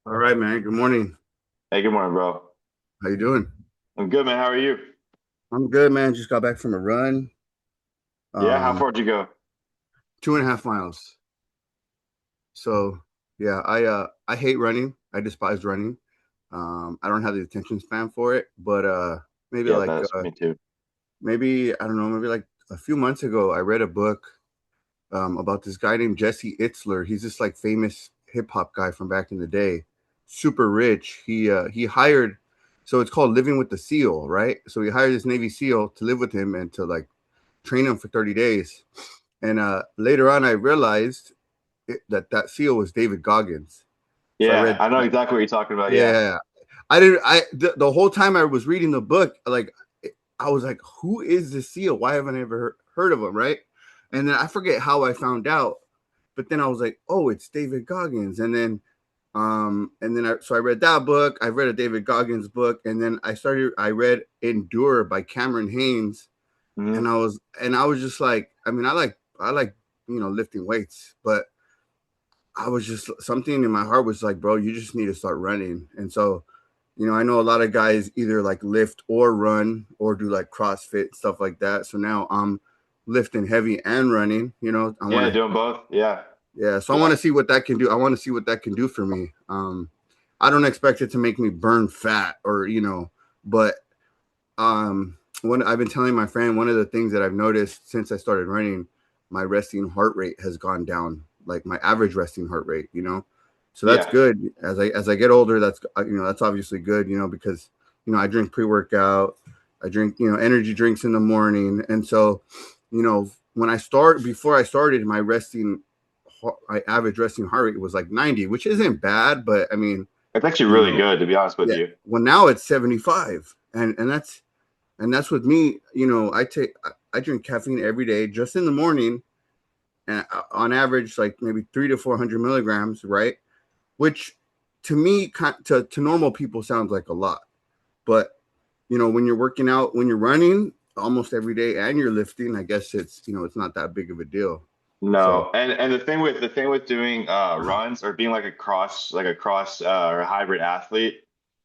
All right, man. Good morning. Hey, good morning, bro. How you doing? I'm good, man. How are you? I'm good, man. Just got back from a run. Yeah, how Um, far did you go? 2.5 miles. So yeah, I hate running. I despise running. I don't have the attention span for it, but maybe Yeah, like that's me too. maybe I don't know, maybe like a few months ago, I read a book about this guy named Jesse Itzler. He's this like famous hip hop guy from back in the day, super rich. He hired, so it's called Living with the SEAL, right? So he hired this Navy SEAL to live with him and to like train him for 30 days. And later on, I realized that SEAL was David Goggins. So I Yeah, read, I know exactly what you're talking about. Yeah. yeah, I didn't. The whole time I was reading the book, like I was like, who is this SEAL? Why haven't I ever heard of him? Right? And then I forget how I found out, but then I was like, oh, it's David Goggins. So I read that book. I read a David Goggins book, and then I read Endure by Cameron Haynes, Hmm. and I was just like, I mean, I like lifting weights, but I was just something in my heart was like, bro, you just need to start running. And so, I know a lot of guys either like lift or run or do like CrossFit stuff like that. So now I'm lifting heavy and running. I want Yeah, to, doing both. Yeah. yeah. So I Yeah. want to see what that can do. I want to see what that can do for me. I don't expect it to make me burn fat but when I've been telling my friend, one of the things that I've noticed since I started running, my resting heart rate has gone down, like my average resting heart rate. So that's Yeah. good. As I get older, that's obviously good, because I drink pre-workout, I drink energy drinks in the morning, and so before I started, my average resting heart rate was like 90, which isn't bad, but I mean, It's actually you really know, good, to be honest with yeah. you. Well, now it's 75, and that's with me. I drink caffeine every day, just in the morning, and on average, like maybe 300 to 400 milligrams, right? Which to me, to normal people, sounds like a lot, but when you're working out, when you're running almost every day, and you're lifting, I guess it's not that big of a deal. So No, and the thing with doing runs or being like a cross or hybrid athlete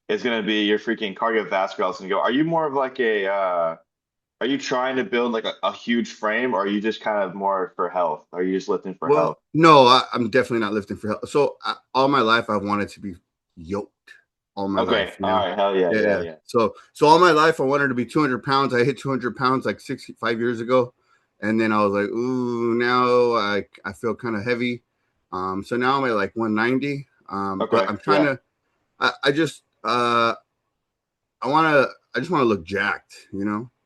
is gonna be your freaking cardiovascular health and go. Are you more of like a are you trying to build like a huge frame, or are you just kind of more for health? Are you just lifting for well, health? no, I'm definitely not lifting for health. So all my life, I wanted to be yoked. All my Okay. life, All right. Hell yeah. yeah, Yeah. yeah. Yeah. So all my life, I wanted to be 200 pounds. I hit 200 pounds like 5 years ago, and then I was like, ooh, now I feel kind of heavy. So now I'm at like 190. But Okay. I'm trying Yeah. to. I just I just want to look jacked.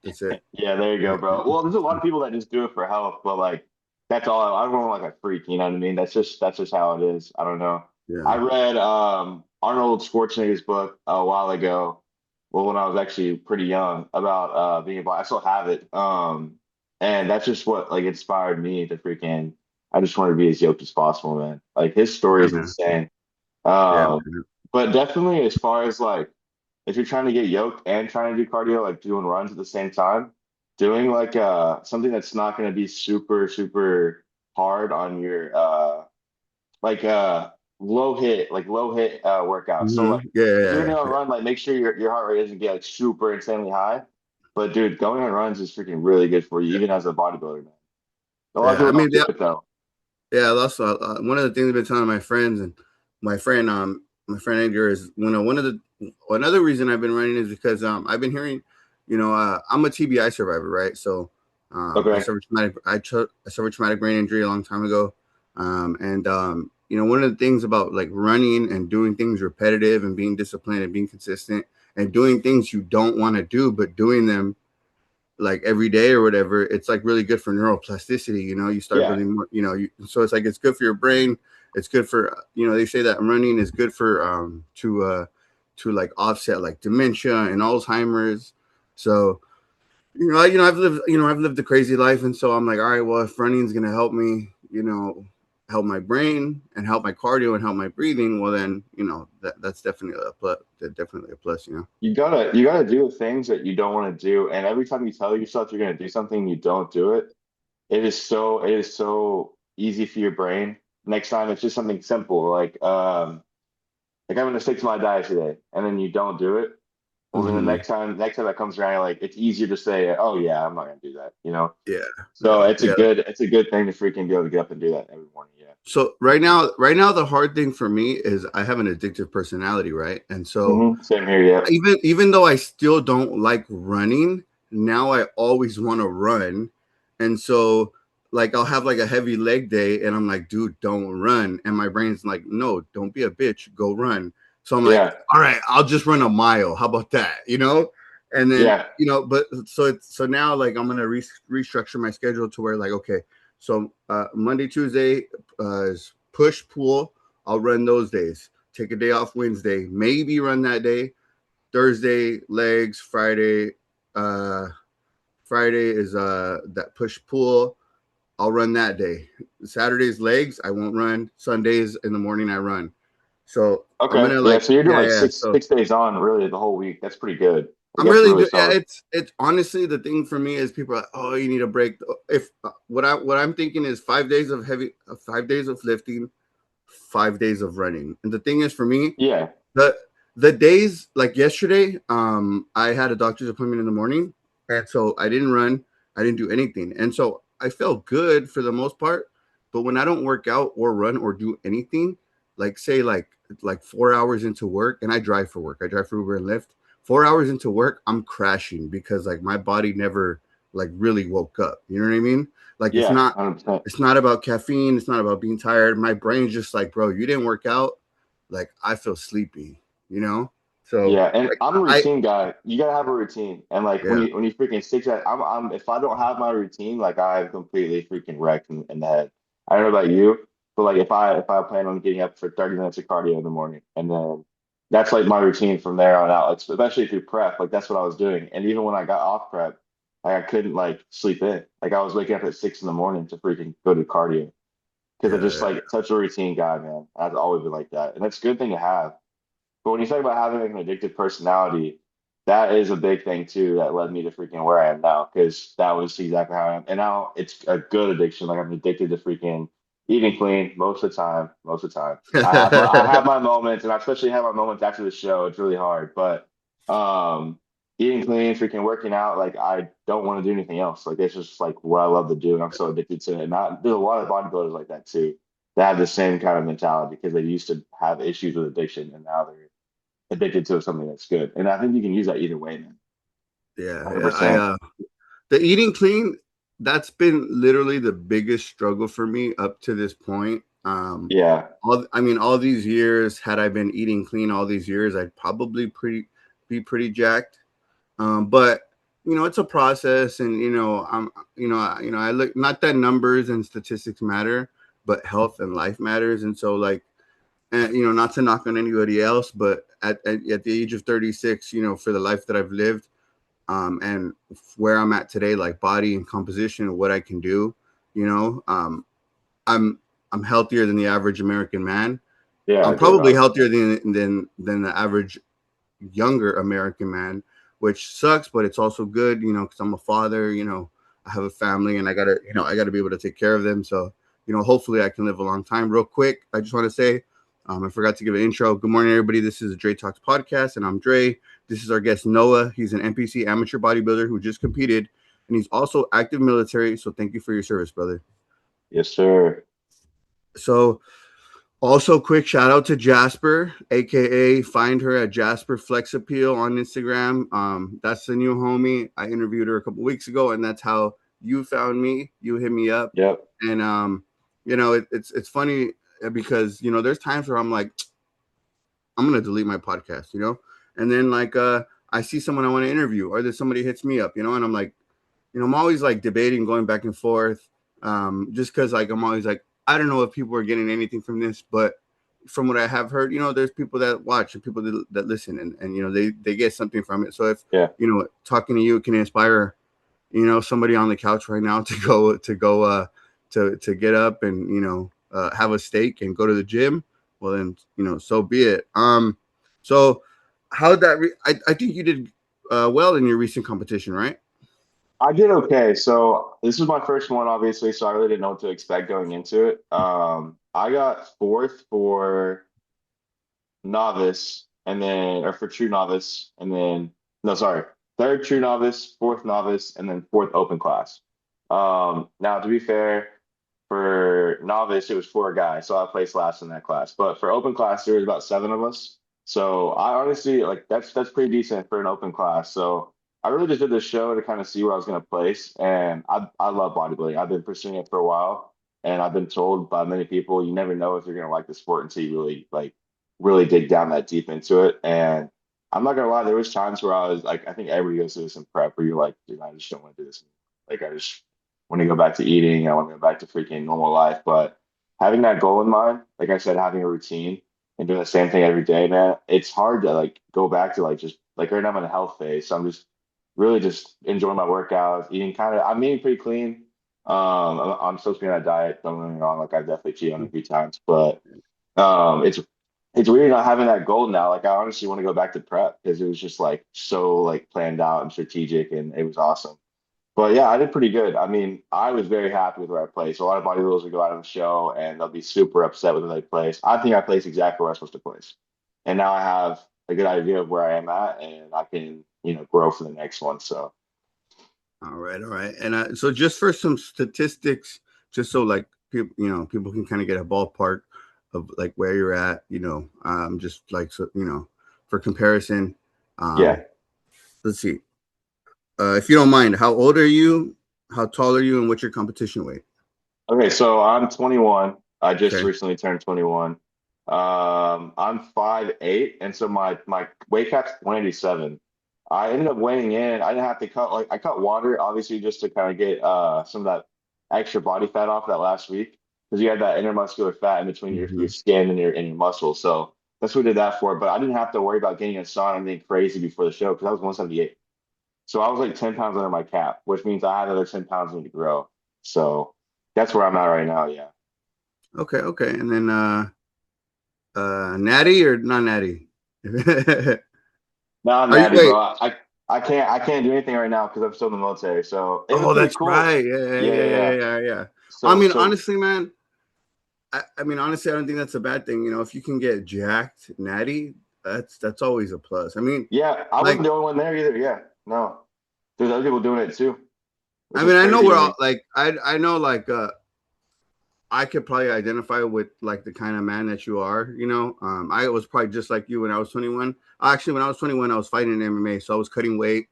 That's it. Yeah, there you go, bro. Well, there's a lot of people that just do it for health, but like that's all. I don't want like a freak, you know what I mean? That's just how it is. I don't know. I Yeah. read Arnold Schwarzenegger's book a while ago, well, when I was actually pretty young, about being a body. I still have it. And that's just what like inspired me to freaking. I just wanted to be as yoked as possible, man. Like his story Yeah, is man. insane. Yeah, Um, man. but definitely as far as like if you're trying to get yoked and trying to do cardio, like doing runs at the same time, doing like something that's not going to be super, super hard on your like low hit workouts. So like Yeah, if you're yeah, gonna go on a yeah. run, like make sure your heart rate doesn't get like super insanely high. But dude, going on runs is freaking really good for you, even as a bodybuilder, man. A lot of Yeah, I people mean, don't do it though. yeah. That's one of the things I've been telling my friends, and my friend, Edgar, is one of the another reason I've been running is because I've been hearing, I'm a TBI survivor, right? So Okay. I suffered traumatic brain injury a long time ago, and one of the things about like running and doing things repetitive and being disciplined and being consistent and doing things you don't want to do but doing them like every day or whatever, it's like really good for neuroplasticity. You start Yeah. building more. So it's like it's good for your brain. It's good for they say that running is good for to like offset like dementia and Alzheimer's. So I've lived a crazy life, and so I'm like, all right, well, if running is gonna help me, help my brain and help my cardio and help my breathing, well then that's definitely a plus. Definitely a plus. You gotta do the things that you don't want to do, and every time you tell yourself you're gonna do something, you don't do it. It is so easy for your brain next time it's just something simple like I'm gonna stick to my diet today, and then you don't do it. Well, then the Hmm. next time that comes around, you're like it's easier to say, oh yeah, I'm not gonna do that, you know. Yeah. So No. Yeah. it's a good thing to freaking be able to get up and do that every morning. Yeah. So right now, the hard thing for me is I have an addictive personality, right? And so Same here. Yep. even though I still don't like running, now I always want to run. And so like I'll have like a heavy leg day and I'm like, dude, don't run. And my brain's like, no, don't be a bitch, go run. So I'm like, Yeah. all right, I'll just run a mile. How about that? You know? And then, Yeah. but so now like I'm gonna restructure my schedule to where like, okay, so Monday, Tuesday is push pull. I'll run those days. Take a day off Wednesday, maybe run that day. Thursday legs, uh Friday is that push pull. I'll run that day. Saturday's legs, I won't run. Sundays in the morning I run. So I'm Okay. gonna Yeah. like So you're doing like yeah. So 6 days on really the whole week. That's pretty good. Like I'm that's really really yeah. solid. It's honestly the thing for me is people are like, oh, you need a break. If what I'm thinking is 5 days of 5 days of lifting, 5 days of running. And the thing is for me, Yeah. the the days like yesterday, I had a doctor's appointment in the morning, and so I didn't run, I didn't do anything, and so I felt good for the most part. But when I don't work out or run or do anything, like say like 4 hours into work, and I drive for work, I drive for Uber and Lyft. 4 hours into work, I'm crashing because like my body never like really woke up. You know what I mean? Like Yeah. 100%. it's not about caffeine, it's not about being tired. My brain's just like, bro, you didn't work out, like I feel sleepy, you know? So Yeah, and like I'm a I routine guy. You gotta have a routine, and like yeah. when you freaking stick to that, I'm if I don't have my routine, like I'm completely freaking wrecked in the head. I don't know about you, but like if I plan on getting up for 30 minutes of cardio in the morning, and then that's like my routine from there on out. Like, especially through prep, like that's what I was doing. And even when I got off prep, like I couldn't like sleep in. Like I was waking up at 6 in the morning to freaking go to cardio because I'm just Yeah. like such a routine guy, man. I've always been like that, and that's a good thing to have. But when you talk about having like an addictive personality, that is a big thing too that led me to freaking where I am now because that was exactly how I am. And now it's a good addiction. Like I'm addicted to freaking eating clean most of the time. Most of the time, I have my moments, and I especially have my moments after the show. It's really hard, but um, eating clean, freaking working out, like I don't want to do anything else. Like it's just like what I love to do, and I'm so addicted to it. And there's a lot of bodybuilders like that too. That have the same kind of mentality because they used to have issues with addiction, and now they're addicted to something that's good. And I think you can use that either way, man. Yeah. I 100%. the eating clean, that's been literally the biggest struggle for me up to this point. Yeah. I mean, all these years, had I been eating clean all these years, I'd probably be pretty jacked. But it's a process, and I look, not that numbers and statistics matter, but health and life matters, and so like, and not to knock on anybody else, but at the age of 36, for the life that I've lived, and where I'm at today, like body and composition and what I can do, you know, um, I'm I'm healthier than the average American man. Yeah, I'm dude. probably healthier 100%. than the average younger American man, which sucks, but it's also good, because I'm a father, I have a family and I gotta be able to take care of them. So, hopefully I can live a long time. Real quick, I just want to say, I forgot to give an intro. Good morning, everybody. This is the Dreh Talks Podcast, and I'm Dreh. This is our guest, Noah. He's an NPC amateur bodybuilder who just competed, and he's also active military. So thank you for your service, brother. Yes, sir. So also, quick shout out to Jasper, aka find her at Jasper Flex Appeal on Instagram. That's the new homie. I interviewed her a couple weeks ago, and that's how you found me. You hit me up, Yep. and it's funny because there's times where I'm like, I'm gonna delete my podcast, and then like I see someone I want to interview, or there's somebody hits me up, and I'm like, I'm always like debating, going back and forth, just because like I'm always like, I don't know if people are getting anything from this, but from what I have heard, there's people that watch and people that listen, and they get something from it. So if Yeah. talking to you can inspire somebody on the couch right now to get up and have a steak and go to the gym, well then so be it. So how did that? I think you did well in your recent competition, right? I did okay. So this was my first one, obviously, so I really didn't know what to expect going into it. I got fourth for novice, and then or for true novice, and then no, sorry, third true novice, fourth novice, and then fourth open class. Now to be fair, for novice it was four guys, so I placed last in that class. But for open class, there was about seven of us. So I honestly like that's pretty decent for an open class. So I really just did this show to kind of see where I was going to place, and I love bodybuilding. I've been pursuing it for a while, and I've been told by many people you never know if you're going to like the sport until you really dig down that deep into it. And I'm not gonna lie, there was times where I was like, I think everybody goes through this in prep where you're like, dude, I just don't want to do this anymore. Like I just want to go back to eating, I want to go back to freaking normal life. But having that goal in mind, like I said, having a routine and doing the same thing every day, man, it's hard to like go back to like just like right now I'm in a health phase. So I'm just really just enjoying my workouts, eating I'm eating pretty clean. I'm supposed to be on a diet, don't get me wrong, like I definitely cheat on it a few times, but it's weird not having that goal now. Like I honestly want to go back to prep because it was just like so like planned out and strategic and it was awesome. But yeah, I did pretty good. I mean, I was very happy with where I placed. A lot of bodybuilders would go out on the show and they'll be super upset with where they place. I think I placed exactly where I was supposed to place. And now I have a good idea of where I am at and I can, grow for the next one. So All right, all right. And so just for some statistics, just so like people, people can kind of get a ballpark of like where you're at, just like so, for comparison. yeah. Um, let's see. If you don't mind, how old are you? How tall are you, and what's your competition weight? Okay, so I'm 21. I just Okay. recently turned 21. I'm 5'8", and so my weight cap's 187. I ended up weighing in. I didn't have to cut like I cut water obviously just to kind of get some of that extra body fat off that last week because you had that intermuscular fat in between your Hmm. skin and your muscles. So that's what we did that for. But I didn't have to worry about getting a sauna or anything crazy before the show because I was 178. So I was like 10 pounds under my cap, which means I had another 10 pounds need to grow. So that's where I'm at right now. Yeah. Okay, okay. And then natty or not natty? No, I'm Are you natty, bro. wait? I can't do anything right now because I'm still in the military. So it was Oh, pretty that's cool. right. Yeah, yeah, Yeah, yeah, yeah, yeah, yeah. yeah, yeah. I So mean, so honestly, man, I mean, honestly, I don't think that's a bad thing. If you can get jacked, natty, that's always a plus. I mean, yeah, I wasn't like, the only one there either. Yeah. No. There's other people doing it too, which I is mean, I know crazy to we're all me. like, I know like, I could probably identify with like the kind of man that you are. I was probably just like you when I was 21. Actually, when I was 21, I was fighting in MMA, so I was cutting weight,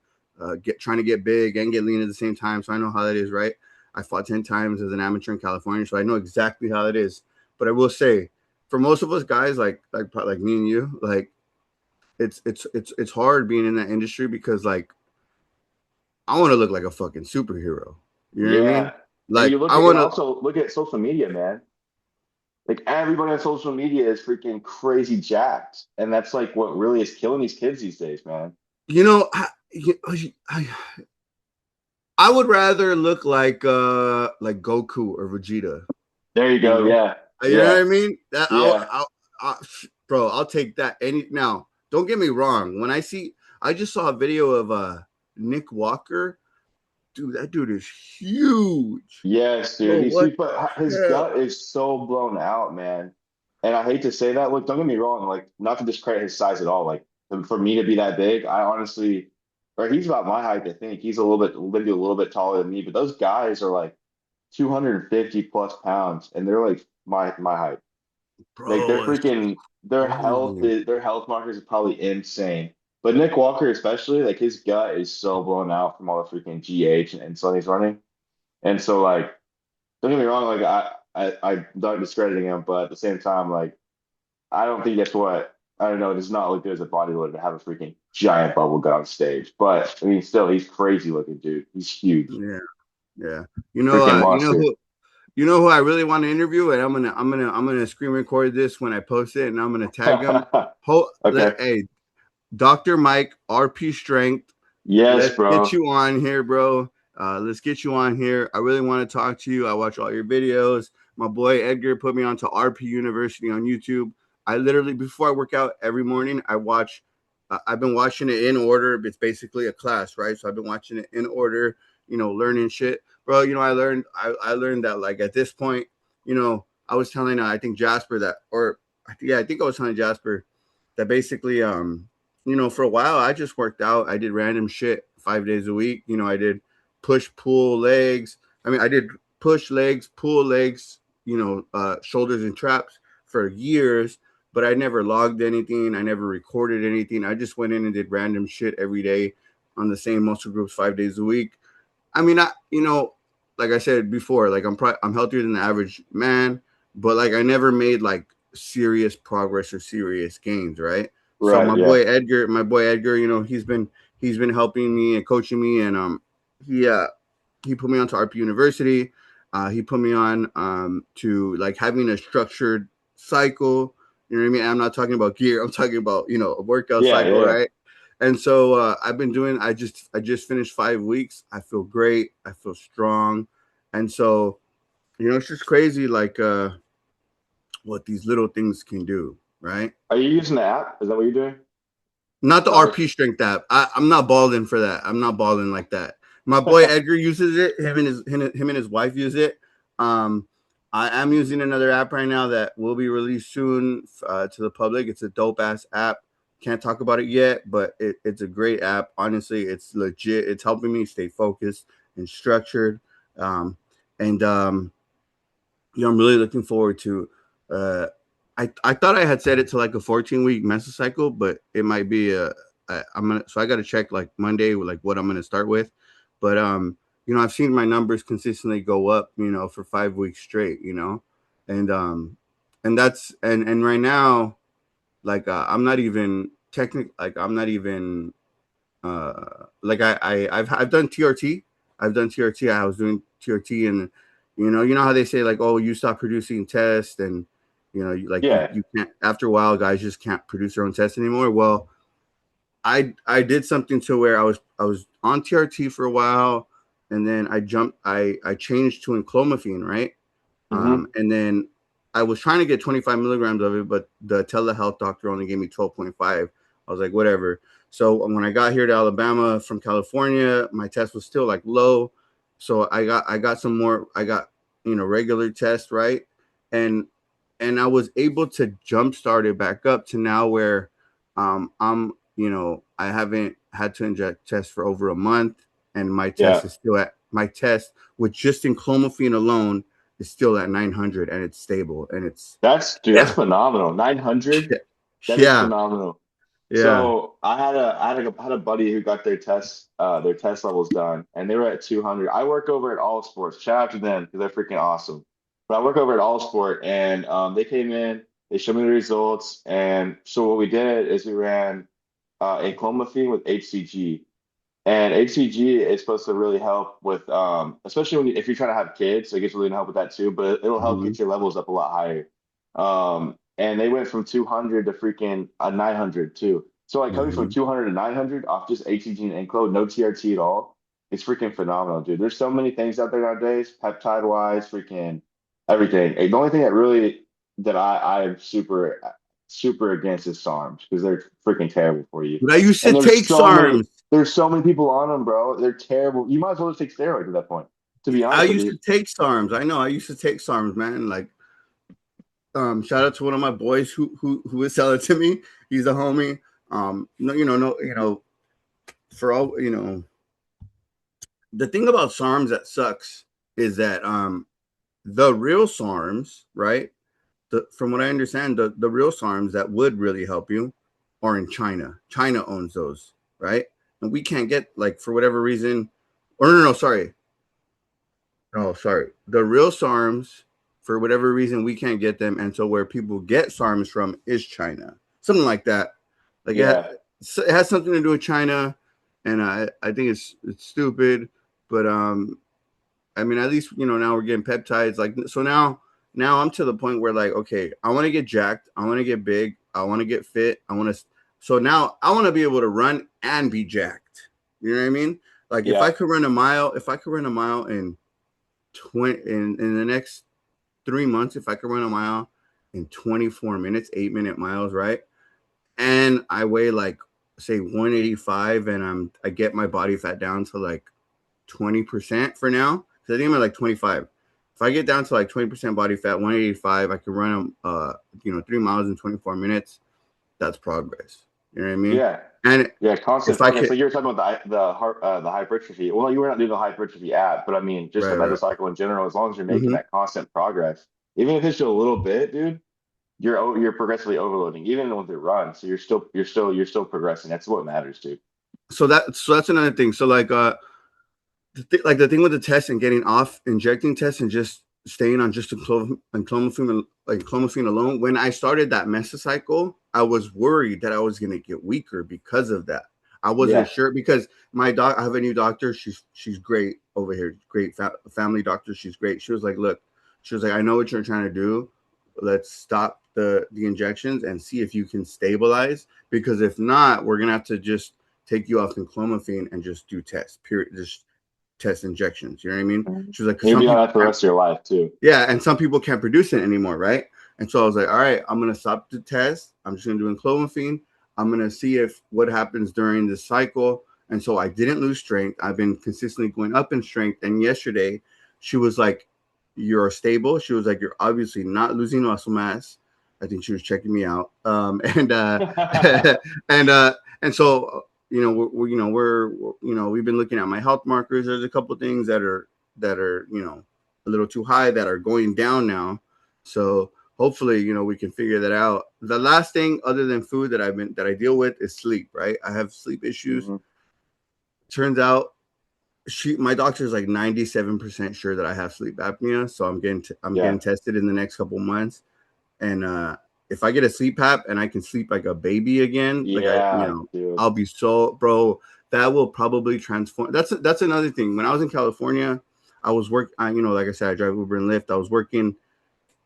trying to get big and get lean at the same time. So I know how that is, right? I fought 10 times as an amateur in California, so I know exactly how it is. But I will say, for most of us guys, like me and you, like it's hard being in that industry because like I want to look like a fucking superhero. You know what I mean? Yeah. And Like I and want to. also look at social media, man. Like everybody on social media is freaking crazy jacked. And that's like what really is killing these kids these days, man. You know, I would rather look like Goku or Vegeta. There you You go. know, Yeah. you know what Yeah. I mean? Yeah. Bro, I'll take that any now. Don't get me wrong. I just saw a video of Nick Walker. Dude, that dude is huge. Yes, dude. Bro, He's what huge, but the his hell? gut is so blown out, man. And I hate to say that. Look, don't get me wrong. Like, not to discredit his size at all. Like, for me to be that big, I honestly, or he's about my height, I think. He's maybe a little bit taller than me. But those guys are like 250 plus pounds, and they're like my height. Like, they're Bro, it's freaking. crazy. Their health markers are probably insane. But Nick Walker, especially, like his gut is so blown out from all the freaking GH and so he's running. And so, like. Don't get me wrong, like I'm not discrediting him, but at the same time, like I don't think that's what I don't know. It does not look good as a bodybuilder to have a freaking giant bubble gut on stage. But I mean, still, he's crazy looking, dude. He's huge, Yeah, yeah. freaking You know monster. who I really want to interview, and I'm gonna screen record this when I post it, and I'm gonna tag him. Okay. Hey, Dr. Mike, RP Strength. Yes, Let's get bro. you on here, bro. Let's get you on here. I really want to talk to you. I watch all your videos. My boy Edgar put me onto RP University on YouTube. I literally, before I work out every morning, I watch. I've been watching it in order. It's basically a class, right? So I've been watching it in order. Learning shit, bro. I learned that like at this point, you know, I was telling I think Jasper that, or yeah, I think I was telling Jasper that basically, for a while I just worked out. I did random shit 5 days a week. I did push, pull, legs. I mean, I did push legs, pull legs, shoulders and traps for years, but I never logged anything. I never recorded anything. I just went in and did random shit every day on the same muscle groups 5 days a week. I mean, like I said before, like I'm healthier than the average man, but like I never made like serious progress or serious gains, right? So Right. Yeah. My boy Edgar, he's been helping me and coaching me, and he uh he put me onto RP University. He put me on to like having a structured cycle. You know what I mean? I'm not talking about gear. I'm talking about a workout Yeah. cycle, Yeah. right? And so I've been doing. I just finished 5 weeks. I feel great. I feel strong, and so it's just crazy, like what these little things can do, right? Are you using the app? Is that what you're doing? Not the Body. RP strength app. I'm not balling for that. I'm not balling like that. My boy Edgar uses it. Him and his wife use it. Um, I am using another app right now that will be released soon to the public. It's a dope ass app. Can't talk about it yet, but it's a great app. Honestly, it's legit. It's helping me stay focused and structured. Um, and I'm really looking forward to. Uh, I thought I had set it to like a 14-week mesocycle, but it might be I'm gonna. So I got to check like Monday, like what I'm gonna start with. But I've seen my numbers consistently go up, for 5 weeks straight, and that's and right now, like I'm not even technical, like I'm not even like I've done TRT. I've done TRT. I was doing TRT, and you know how they say like, oh, you stop producing tests, and like you Yeah. you can't, after a while guys just can't produce their own tests anymore. Well, I did something to where I was on TRT for a while, and then I changed to enclomiphene, right? Hmm. And then I was trying to get 25 milligrams of it, but the telehealth doctor only gave me 12.5. I was like, whatever. So when I got here to Alabama from California, my test was still like low. So I got some more. I got regular tests, right? And and I was able to jumpstart it back up to now where I haven't had to inject tests for over a month, and Yeah. my test with just enclomiphene alone is still at 900, and it's stable, and it's That's yeah, phenomenal. 900. That is yeah, phenomenal. yeah. So I had a buddy who got their test levels done, and they were at 200. I work over at All Sports. Shout out to them because they're freaking awesome. But I work over at All Sport, and they came in, they showed me the results, and so what we did is we ran a clomiphene with HCG. And HCG is supposed to really help with, especially if you're trying to have kids, so it gets really help with that too. But it'll help Hmm. get your levels up a lot higher. And they went from 200 to freaking 900 too. So like coming from Hmm. 200 to 900 off just HCG and Enclo, no TRT at all, it's freaking phenomenal, dude. There's so many things out there nowadays, peptide wise, freaking everything. The only thing that I am super against is SARMs because they're freaking terrible for you. But I used to And there's take so many. SARMs. There's so many people on them, bro. They're terrible. You might as well just take steroids at that point, to be I honest with used you. to take SARMs. I know I used to take SARMs, man. Like, shout out to one of my boys who would sell it to me. He's a homie. No, no, for all the thing about SARMs that sucks is that the real SARMs, right? From what I understand, the real SARMs that would really help you are in China. China owns those, right? And we can't get, like, for whatever reason. Or no, sorry. Oh, sorry. The real SARMs, for whatever reason, we can't get them, and so where people get SARMs from is China, something like that. Like Yeah, it has something to do with China, and I think it's stupid, but I mean, at least now we're getting peptides. Like, so now I'm to the point where, like, okay, I want to get jacked, I want to get big, I want to get fit, I want to. So now I want to be able to run and be jacked. You know what I mean? Like, yeah, if I could run a mile in 20 in the next 3 months, if I could run a mile in 24 minutes, 8-minute miles, right? And I weigh like say 185, and I get my body fat down to like 20% for now. So I think I'm at like 25. if I get down to like 20% body fat, 185, I can run 3 miles in 24 minutes. That's progress. You know what I mean? Yeah. And Yeah, constant if I progress. can, So you're talking about the hypertrophy. Well, you were not doing the hypertrophy app, but I mean, just the right, right. mesocycle in general. As long as you're making Hmm. that constant progress, even if it's just a little bit, dude, you're progressively overloading, even with the run. So you're still progressing. That's what matters, dude. So that's another thing. So like the thing with the test and getting off injecting tests and just staying on just clomiphene alone. When I started that mesocycle, I was worried that I was going to get weaker because of that. I wasn't Yeah. sure because I have a new doctor. She's great over here. Great family doctor. She's great. She was like, look, she was like, I know what you're trying to do. Let's stop the injections and see if you can stabilize. Because if not, we're gonna have to just take you off clomiphene and just do tests. Period. Just test injections. You know what I mean? Mhm. She was like, 'cause You'll some be on people that for the can't, rest of your life too. yeah, and some people can't produce it anymore, right? And so I was like, all right, I'm gonna stop the test. I'm just gonna do clomiphene. I'm gonna see if what happens during the cycle. And so I didn't lose strength. I've been consistently going up in strength. And yesterday, she was like, "You're stable." She was like, "You're obviously not losing muscle mass." I think she was checking me out. And and so we've been looking at my health markers. There's a couple of things that are a little too high that are going down now. So hopefully, we can figure that out. The last thing other than food that I deal with is sleep, right? I have sleep issues. Mhm. Turns out my doctor is like 97% sure that I have sleep apnea. So I'm Yeah. getting tested in the next couple months. And if I get a sleep app and I can sleep like a baby again, like Yeah, dude. I'll be so, bro, that will probably transform. That's another thing. When I was in California, I was like I said, I drive Uber and Lyft. I was working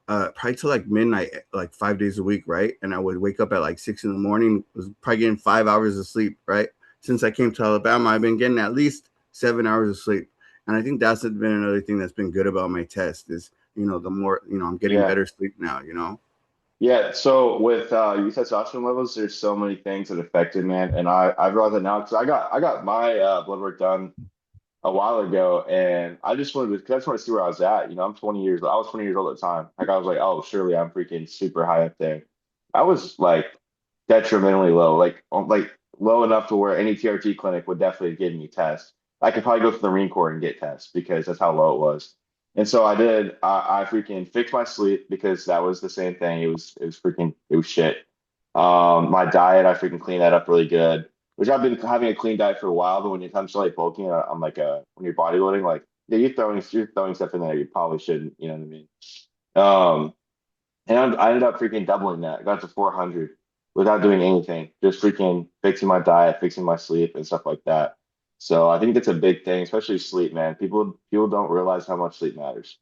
probably till like midnight, like 5 days a week, right? And I would wake up at like 6 in the morning, was probably getting 5 hours of sleep, right? Since I came to Alabama, I've been getting at least 7 hours of sleep. And I think that's been another thing that's been good about my test is, the more, I'm getting Yeah. better sleep now. Yeah, so with your testosterone levels, there's so many things that affect it, man. And I've realized that now because I got my blood work done a while ago, and I just wanted to because I just wanted to see where I was at. I'm 20 years old. I was 20 years old at the time. Like I was like, oh, surely I'm freaking super high up there. I was like detrimentally low, like low enough to where any TRT clinic would definitely give me tests. I could probably go to the Marine Corps and get tests because that's how low it was. And so I did. I freaking fixed my sleep because that was the same thing. It was shit. My diet, I freaking cleaned that up really good. Which I've been having a clean diet for a while, but when it comes to like bulking, I'm like when you're bodybuilding, like yeah, you're throwing stuff in there you probably shouldn't. You know what I mean? Um, and I ended up freaking doubling that. I got to 400 without doing anything, just freaking fixing my diet, fixing my sleep, and stuff like that. So I think that's a big thing, especially sleep, man. People don't realize how much sleep matters.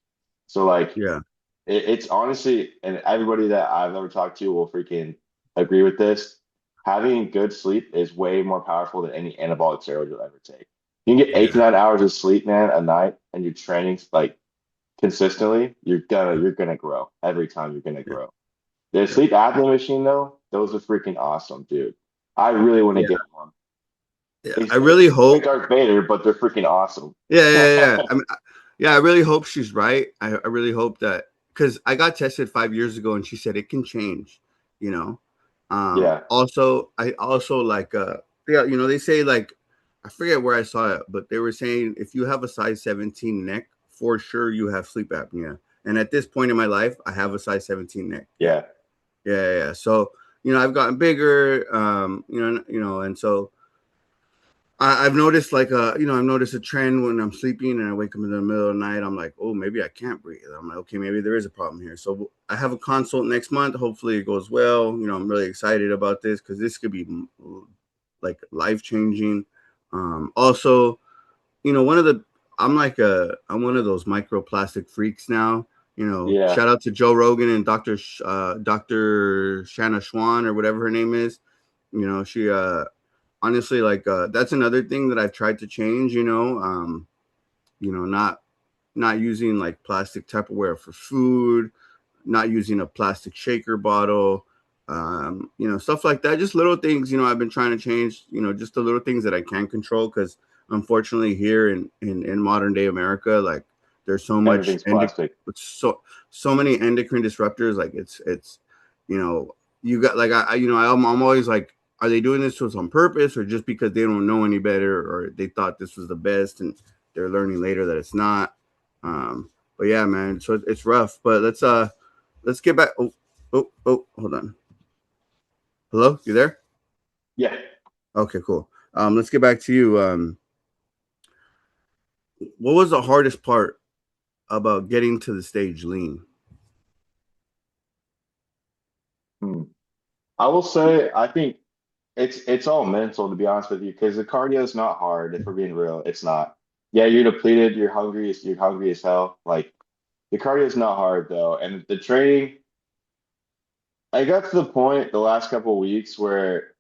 So like Yeah. it's honestly, and everybody that I've ever talked to will freaking agree with this. Having good sleep is way more powerful than any anabolic steroid you'll ever take. You can get eight to Yeah. nine hours of sleep, man, a night, and you're training like consistently, you're gonna grow every time. You're gonna Yeah. grow. The Yeah. sleep apnea machine, though, those are freaking awesome, dude. I really want to Yeah. get one. Yeah. They I they really look like hope. Darth Vader, but they're freaking awesome. Yeah. Yeah. Yeah. Yeah. I really hope she's right. I really hope that because I got tested 5 years ago and she said it can change, you know. Yeah, Also, I also like, yeah, they say like, I forget where I saw it, but they were saying if you have a size 17 neck, for sure you have sleep apnea. And at this point in my life, I have a size 17 neck. Yeah. yeah, Yeah. Yeah. Yeah. So, I've gotten bigger, and so I've noticed I've noticed a trend when I'm sleeping and I wake up in the middle of the night. I'm like, oh, maybe I can't breathe. I'm like, okay, maybe there is a problem here. So I have a consult next month. Hopefully it goes well. I'm really excited about this because this could be like life changing. Also, one of the I'm one of those microplastic freaks now. yeah. Shout out to Joe Rogan and Dr. Shanna Schwan or whatever her name is. She honestly that's another thing that I've tried to change. Not using like plastic Tupperware for food, not using a plastic shaker bottle, stuff like that. Just little things, I've been trying to change, just the little things that I can control because unfortunately here in modern day America, like There's so much Everything's plastic. so many endocrine disruptors. Like it's you know, you got like I'm always like, are they doing this to us on purpose or just because they don't know any better or they thought this was the best and they're learning later that it's not. But yeah, man, so it's rough. But let's get back. Oh, hold on. Hello, you there? Yeah. Okay, cool. Let's get back to you. What was the hardest part about getting to the stage lean? Hmm. I will say, I think it's all mental to be honest with you, because the cardio is not hard. If we're being real, it's not. Yeah, you're depleted, you're hungry as hell. Like the cardio is not hard though, and the training. I got to the point the last couple of weeks where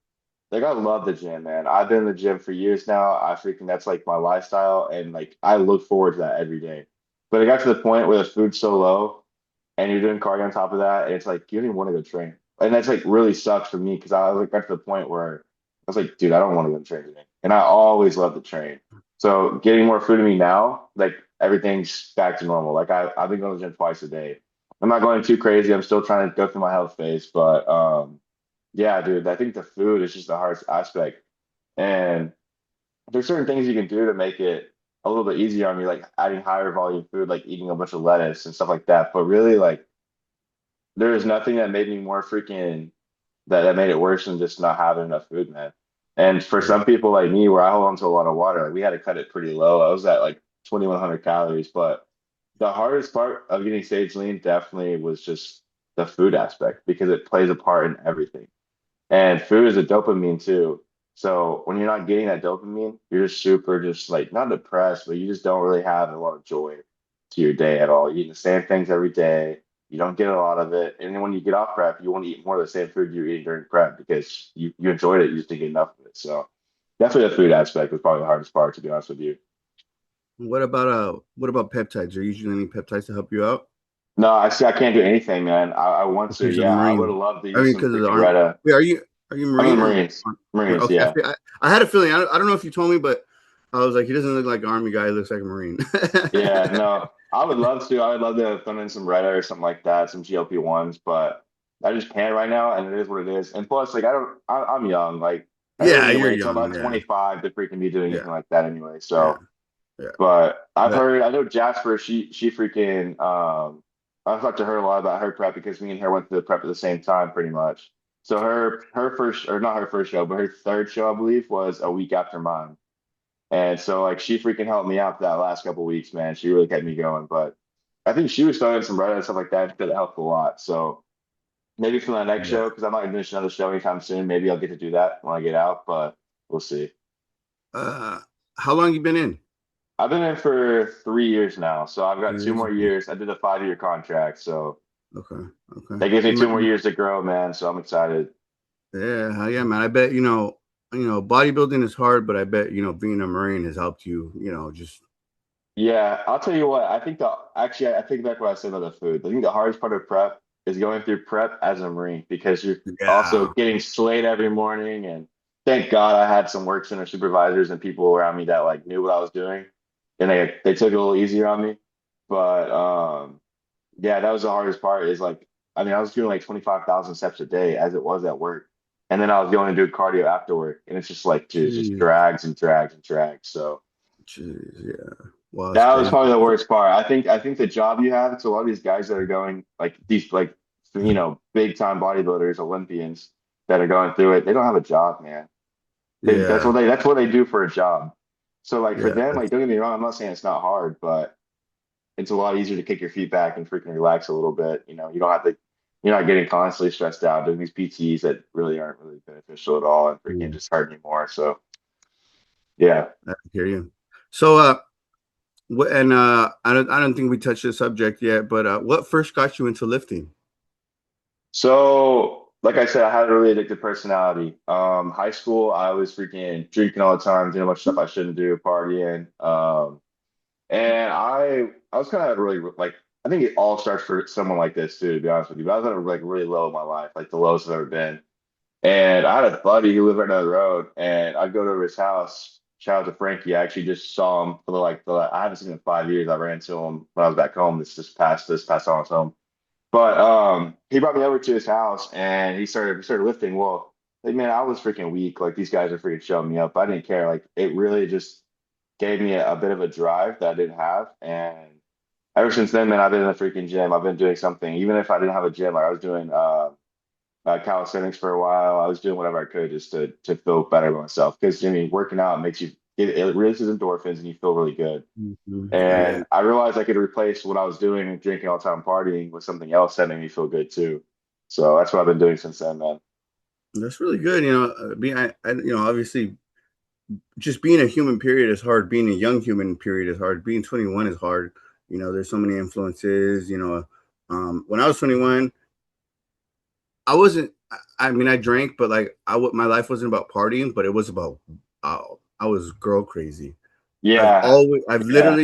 like I love the gym, man. I've been in the gym for years now. I freaking that's like my lifestyle, and like I look forward to that every day. But it got to the point where the food's so low and you're doing cardio on top of that, and it's like you don't even want to go train. And that's like really sucks for me because I was like got to the point where I was like, dude, I don't want to go train today. And I always love to train. So getting more food in me now, like everything's back to normal. Like I've been going to the gym twice a day. I'm not going too crazy. I'm still trying to go through my health phase, but yeah, dude, I think the food is just the hardest aspect. And there's certain things you can do to make it a little bit easier on you, like adding higher volume food, like eating a bunch of lettuce and stuff like that. But really, like there is nothing that made me more freaking that made it worse than just not having enough food, man. And for Yeah, some people like me, where I hold on to a lot of water, like we had to cut it pretty low. I was at like 2,100 calories, but the hardest part of getting stage lean definitely was just the food aspect because it plays a part in everything. And food is a dopamine too. So when you're not getting that dopamine, you're just super just like not depressed, but you just don't really have a lot of joy to your day at all. You eat the same things every day. You don't get a lot of it. And then when you get off prep, you want to eat more of the same food you're eating during prep because you enjoyed it. You just didn't get enough of it. So definitely the food aspect was probably the hardest part, to be honest with you. what about peptides? Are you using any peptides to help you out? No, I see. I can't do anything, man. I want to. Because you're a Yeah, I would Marine. have loved to I use mean, some because of the freaking army. Retta. Wait, are you I'm in Marine the or Marines. Marines, okay? yeah. I had a feeling. I don't know if you told me, but I was like, he doesn't look like an army guy. He looks like a Marine. Yeah, no, I would love to. I would love to throw in some Reddit or something like that, some GLP-1s, but I just can't right now, and it is what it is. And plus, like, I'm young. Like, I really Yeah, need to you're wait till young. about Yeah, 25 to freaking be doing yeah, anything like that anyway. yeah, So, yeah. but I've But heard, I know Jasper, she freaking, I've talked to her a lot about her prep because me and her went to the prep at the same time, pretty much. So her first, or not her first show, but her third show, I believe, was a week after mine. And so like she freaking helped me out that last couple of weeks, man. She really kept me going. But I think she was starting some Reddit and stuff like that that helped a lot. So maybe for the next yeah. show, because I'm not gonna finish another show anytime soon. Maybe I'll get to do that when I get out, but we'll see. Uh, how long you been in? I've been in for 3 years now, so I've got two 3 years. more Okay. year I did a 5-year contract, so Okay. Okay. that gives me You might, 2 more years to grow, man. So I'm excited. yeah, hell yeah, man. I bet bodybuilding is hard, but I bet being a Marine has helped you. Just Yeah, I'll tell you what. I think the actually I take back what I said about the food. I think the hardest part of prep is going through prep as a Marine because you're also yeah. getting slayed every morning. And thank God I had some work center supervisors and people around me that like knew what I was doing, and they took it a little easier on me. But yeah, that was the hardest part. Is like I mean I was doing like 25,000 steps a day as it was at work, and then I was going to do cardio after work, and it's just like dude, it just Jeez, drags and drags and drags. So. jeez, yeah. Wow, that's That was crazy. probably the worst part. I think the job you have, it's a lot of these guys that are going like these like big time bodybuilders, Olympians that are going through it. They don't have a job, man. Yeah, That's what they do for a job. So like for yeah, them, like don't get me wrong, I'm not saying it's not hard, but it's a lot easier to kick your feet back and freaking relax a little bit. You don't have to you're not getting constantly stressed out doing these PTs that really aren't really beneficial at all and freaking yeah. just hurt you more. So yeah. I hear you. So, and I don't think we touched the subject yet, but what first got you into lifting? So, like I said, I had a really addictive personality. High school, I was freaking drinking all the time, doing a bunch of stuff I shouldn't do, partying. And I was kind of really like I think it all starts for someone like this too, to be honest with you. But I was at like really low in my life, like the lowest I've ever been. And I had a buddy who lived right down the road, and I'd go to his house. shout out to Frankie. I actually just saw him for I haven't seen him in 5 years. I ran into him when I was back home this past time I was home. But he brought me over to his house and he started lifting. Well, like man, I was freaking weak. Like these guys are freaking showing me up. I didn't care. Like it really just gave me a bit of a drive that I didn't have. And ever since then, man, I've been in the freaking gym. I've been doing something. Even if I didn't have a gym, like I was doing calisthenics for a while. I was doing whatever I could just to feel better about myself. Because I mean, working out makes you it releases endorphins and you feel really good. Mhm. Oh yeah, And I realized I could replace what I was doing, drinking all the time, partying, with something else that made me feel good too. So that's what I've been doing since then, man. that's really good. Being obviously just being a human period is hard. Being a young human period is hard. Being 21 is hard. There's so many influences. When I was 21, I wasn't. I mean, I drank, but like my life wasn't about partying, but it was about. I was girl crazy. Yeah, I've yeah. literally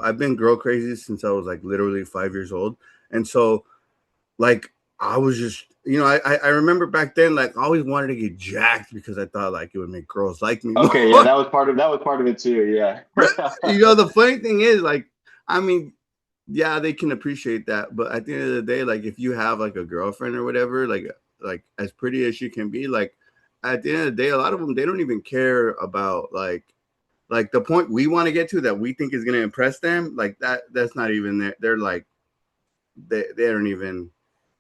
I've been girl crazy since I was like literally 5 years old, and so like I was just, I remember back then, like I always wanted to get jacked because I thought like it would make girls like me Okay, yeah, more. that was part of it too. Yeah. The funny thing is, like, I mean, yeah, they can appreciate that, but at the end of the day, like, if you have like a girlfriend or whatever, like as pretty as she can be, like, at the end of the day, a lot of them they don't even care about like the point we want to get to that we think is gonna impress them, like that's not even there. They're like they don't even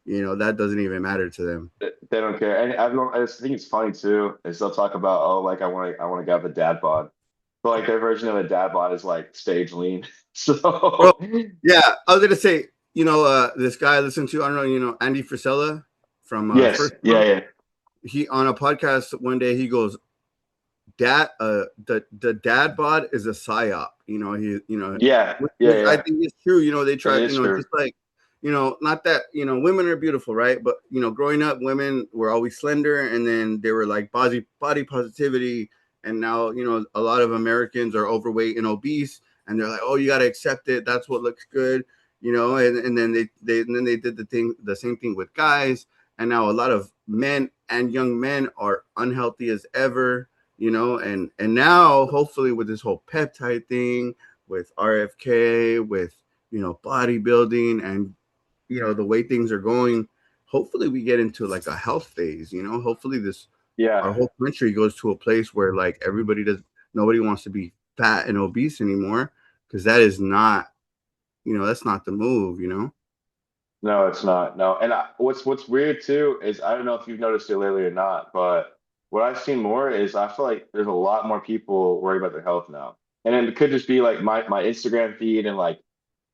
that doesn't even matter to them. They don't care. And I just think it's funny too, is they'll talk about, oh, like I want to have a dad bod. But like their version of a dad bod is like stage lean. Bro, So yeah, I was gonna say, this guy I listen to, I don't know, Andy Frisella from yes, First yeah, World. yeah. He on a podcast one day he goes, "Dad, the dad bod is a psyop." Yeah, yeah, Which I yeah. think is true. They It try, is true. just like, not that women are beautiful, right? But growing up, women were always slender, and then they were like body positivity, and now a lot of Americans are overweight and obese, and they're like, oh, you got to accept it. That's what looks good, and then they did the same thing with guys, and now a lot of men and young men are unhealthy as ever, and now hopefully with this whole peptide thing, with RFK, with bodybuilding, and the way things are going, hopefully we get into like a health phase. Hopefully this Yeah. our whole country goes to a place where like nobody wants to be fat and obese anymore, because that is not that's not the move. No, it's not. No. And what's weird too is I don't know if you've noticed it lately or not, but what I've seen more is I feel like there's a lot more people worried about their health now. And then it could just be like my Instagram feed and like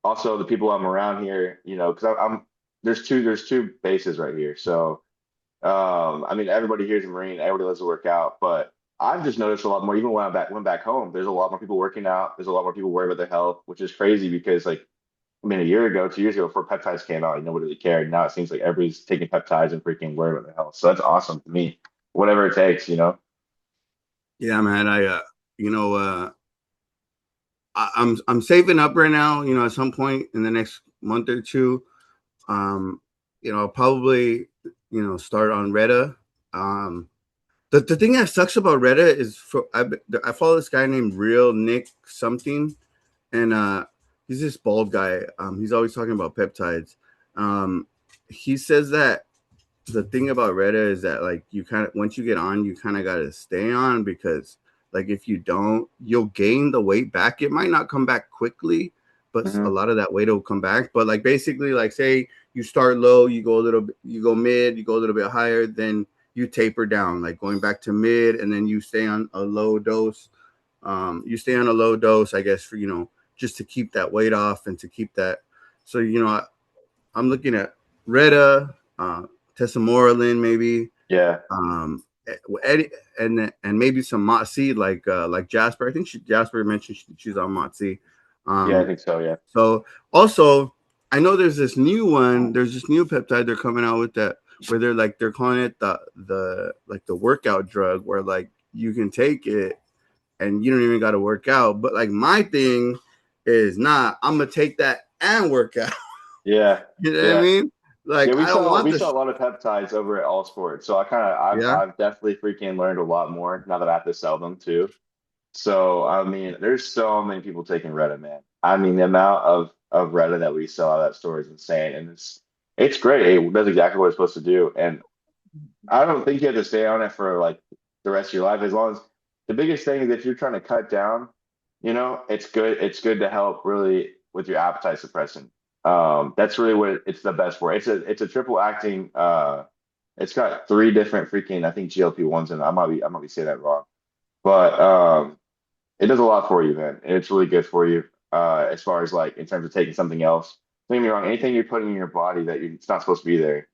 also the people I'm around here, because I'm there's two bases right here. So I mean everybody here is a Marine, everybody loves to work out, but I've just noticed a lot more, even when I went back home, there's a lot more people working out, there's a lot more people worried about their health, which is crazy because like I mean, a year ago, 2 years ago, before peptides came out, nobody really cared. Now it seems like everybody's taking peptides and freaking worried about their health. So that's awesome to me. Whatever it takes. Yeah, man. You know, I'm saving up right now. At some point in the next month or two, um, I'll probably start on Retta. Um, the thing that sucks about Reddit is I follow this guy named Real Nick something, and he's this bald guy. He's always talking about peptides. Um, he says that the thing about Reddit is that like you kind of once you get on, you kind of got to stay on, because like if you don't, you'll gain the weight back. It might not come back quickly, but a Hmm. lot of that weight will come back. But like basically, like say you start low, you go a little bit, you go mid, you go a little bit higher, then you taper down, like going back to mid, and then you stay on a low dose. You stay on a low dose, I guess, for just to keep that weight off and to keep that. So I'm looking at Retta, Tessamorelin, maybe, Yeah. um, Eddie, and maybe some Motsy, like Jasper. I think Jasper mentioned she's on Motsy. Yeah, I Um, think so. Yeah. so also, I know there's this new one. There's this new peptide they're coming out with that where they're calling it the like the workout drug, where like you can take it and you don't even got to work out. But like my thing is not. I'm gonna take that and work out. Yeah. You know what I Yeah. mean? Yeah. Like We I don't saw want we saw this. a lot of peptides over at All Sports. So I kind of I've Yeah. I've definitely freaking learned a lot more now that I have to sell them too. So I mean, there's so many people taking Reddit, man. I mean, the amount of Reddit that we sell out of that store is insane, and it's great. It does exactly what it's supposed to do, and I don't think you have to stay on it for like the rest of your life. As long as the biggest thing is if you're trying to cut down, it's good. It's good to help really with your appetite suppressant. That's really what it's the best for. It's a triple acting. It's got three different freaking I think GLP-1s in it. I might be saying that wrong, but it does a lot for you, man. And it's really good for you. As far as like in terms of taking something else. Don't get me wrong. Anything you're putting in your body that it's not supposed to be there,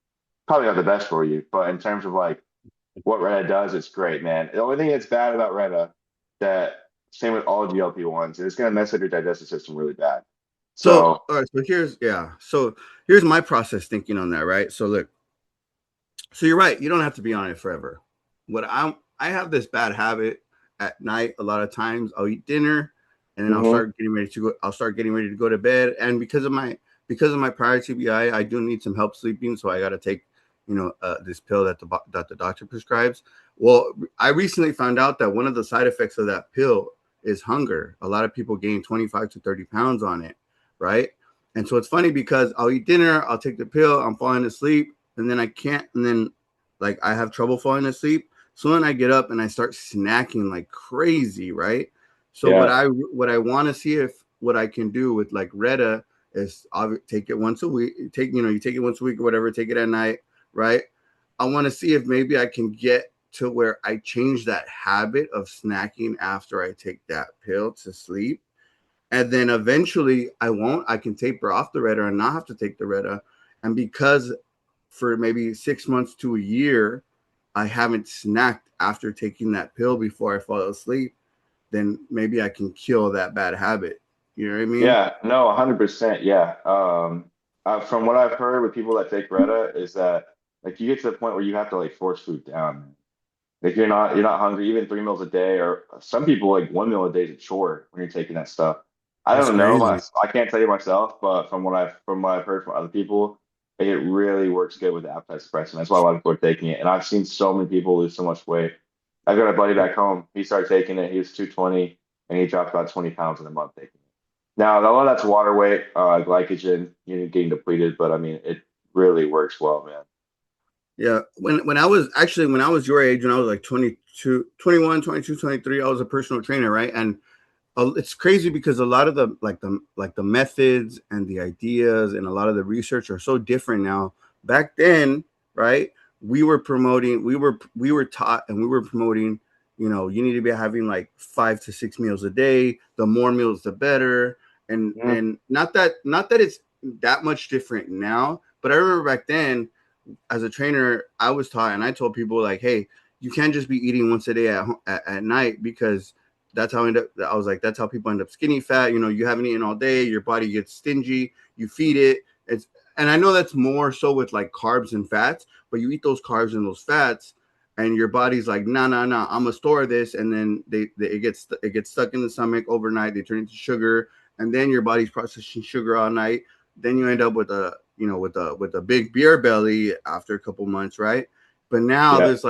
probably not the best for you. But in terms of like what Retta does, it's great, man. The only thing that's bad about Retta, that same with all GLP-1s, it's gonna mess up your digestive system really bad. So, So, all right. So here's my process thinking on that, right? So look, so you're right. You don't have to be on it forever. I have this bad habit at night. A lot of times I'll eat dinner, and then hmm I'll start getting ready to go to bed. And because of my prior TBI, I do need some help sleeping. So I got to take, this pill that the doctor prescribes. Well, I recently found out that one of the side effects of that pill is hunger. A lot of people gain 25 to 30 pounds on it, right? And so it's funny because I'll eat dinner, I'll take the pill, I'm falling asleep, and then I can't, and then like I have trouble falling asleep. So then I get up and I start snacking like crazy, right? So what yeah, I want to see if what I can do with like Retta is I'll take it once a week. You take it once a week or whatever. Take it at night, right? I want to see if maybe I can get to where I change that habit of snacking after I take that pill to sleep, and then eventually I can taper off the Retta and not have to take the Retta, and because for maybe 6 months to a year, I haven't snacked after taking that pill before I fall asleep, then maybe I can kill that bad habit. You know what I mean? yeah, no, 100%, yeah. From what I've heard with people that take Retta is that like you get to the point where you have to like force food down. If you're not hungry, even 3 meals a day, or some people like 1 meal a day is a chore when you're taking that stuff. I That's don't know, crazy. I can't tell you myself, but from what I've heard from other people, it really works good with the appetite suppressant. That's why a lot of people are taking it, and I've seen so many people lose so much weight. I've got a buddy back home. He started taking it. He was 220, and he dropped about 20 pounds in a month taking it. Now, a lot of that's water weight, glycogen, getting depleted, but I mean, it really works well, man. Yeah. When I was your age, when I was like 22, 21, 22, 23, I was a personal trainer, right? And it's crazy because a lot of the methods and the ideas and a lot of the research are so different now. Back then, right? We were taught and we were promoting, you need to be having like 5 to 6 meals a day. The more meals the better. And Mhm. and not that it's that much different now, but I remember back then as a trainer, I was taught and I told people like, hey, you can't just be eating once a day at night, because I was like, that's how people end up skinny fat. You haven't eaten all day, your body gets stingy, you feed it. And I know that's more so with like carbs and fats, but you eat those carbs and those fats, and your body's like, nah, nah, nah, I'm gonna store this, and then it gets stuck in the stomach overnight. They turn into sugar, and then your body's processing sugar all night. Then you end up with a big beer belly after a couple months, right? But now Yeah. there's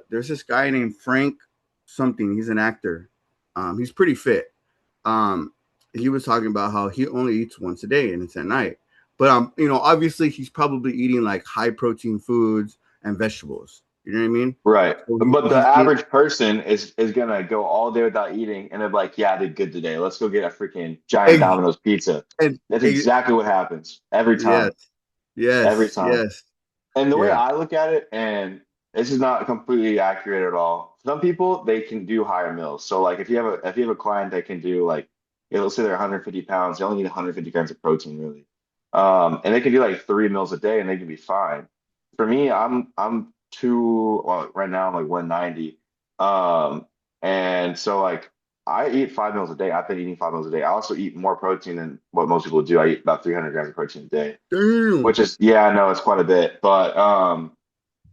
there's this guy named Frank something. He's an actor. He's pretty fit. Um, he was talking about how he only eats once a day and it's at night. But obviously he's probably eating like high protein foods and vegetables. You know what I mean? Right. So But the he's eating, average person is gonna go all day without eating and they're like, yeah, I did good today. Let's go get a freaking giant egg, Domino's pizza. egg, That's egg, exactly what happens every yes, time. Every yes, time. yes, And the way yeah. I look at it, and this is not completely accurate at all. Some people they can do higher meals. So like if you have a client that can do like, let's say they're 150 pounds, they only need 150 grams of protein really. And they can do like 3 meals a day and they can be fine. For me, I'm well, right now I'm like 190. Um, and so like I eat 5 meals a day. I've been eating 5 meals a day. I also eat more protein than what most people do. I eat about 300 grams of protein a day, Damn. which is, yeah, I know it's quite a bit, but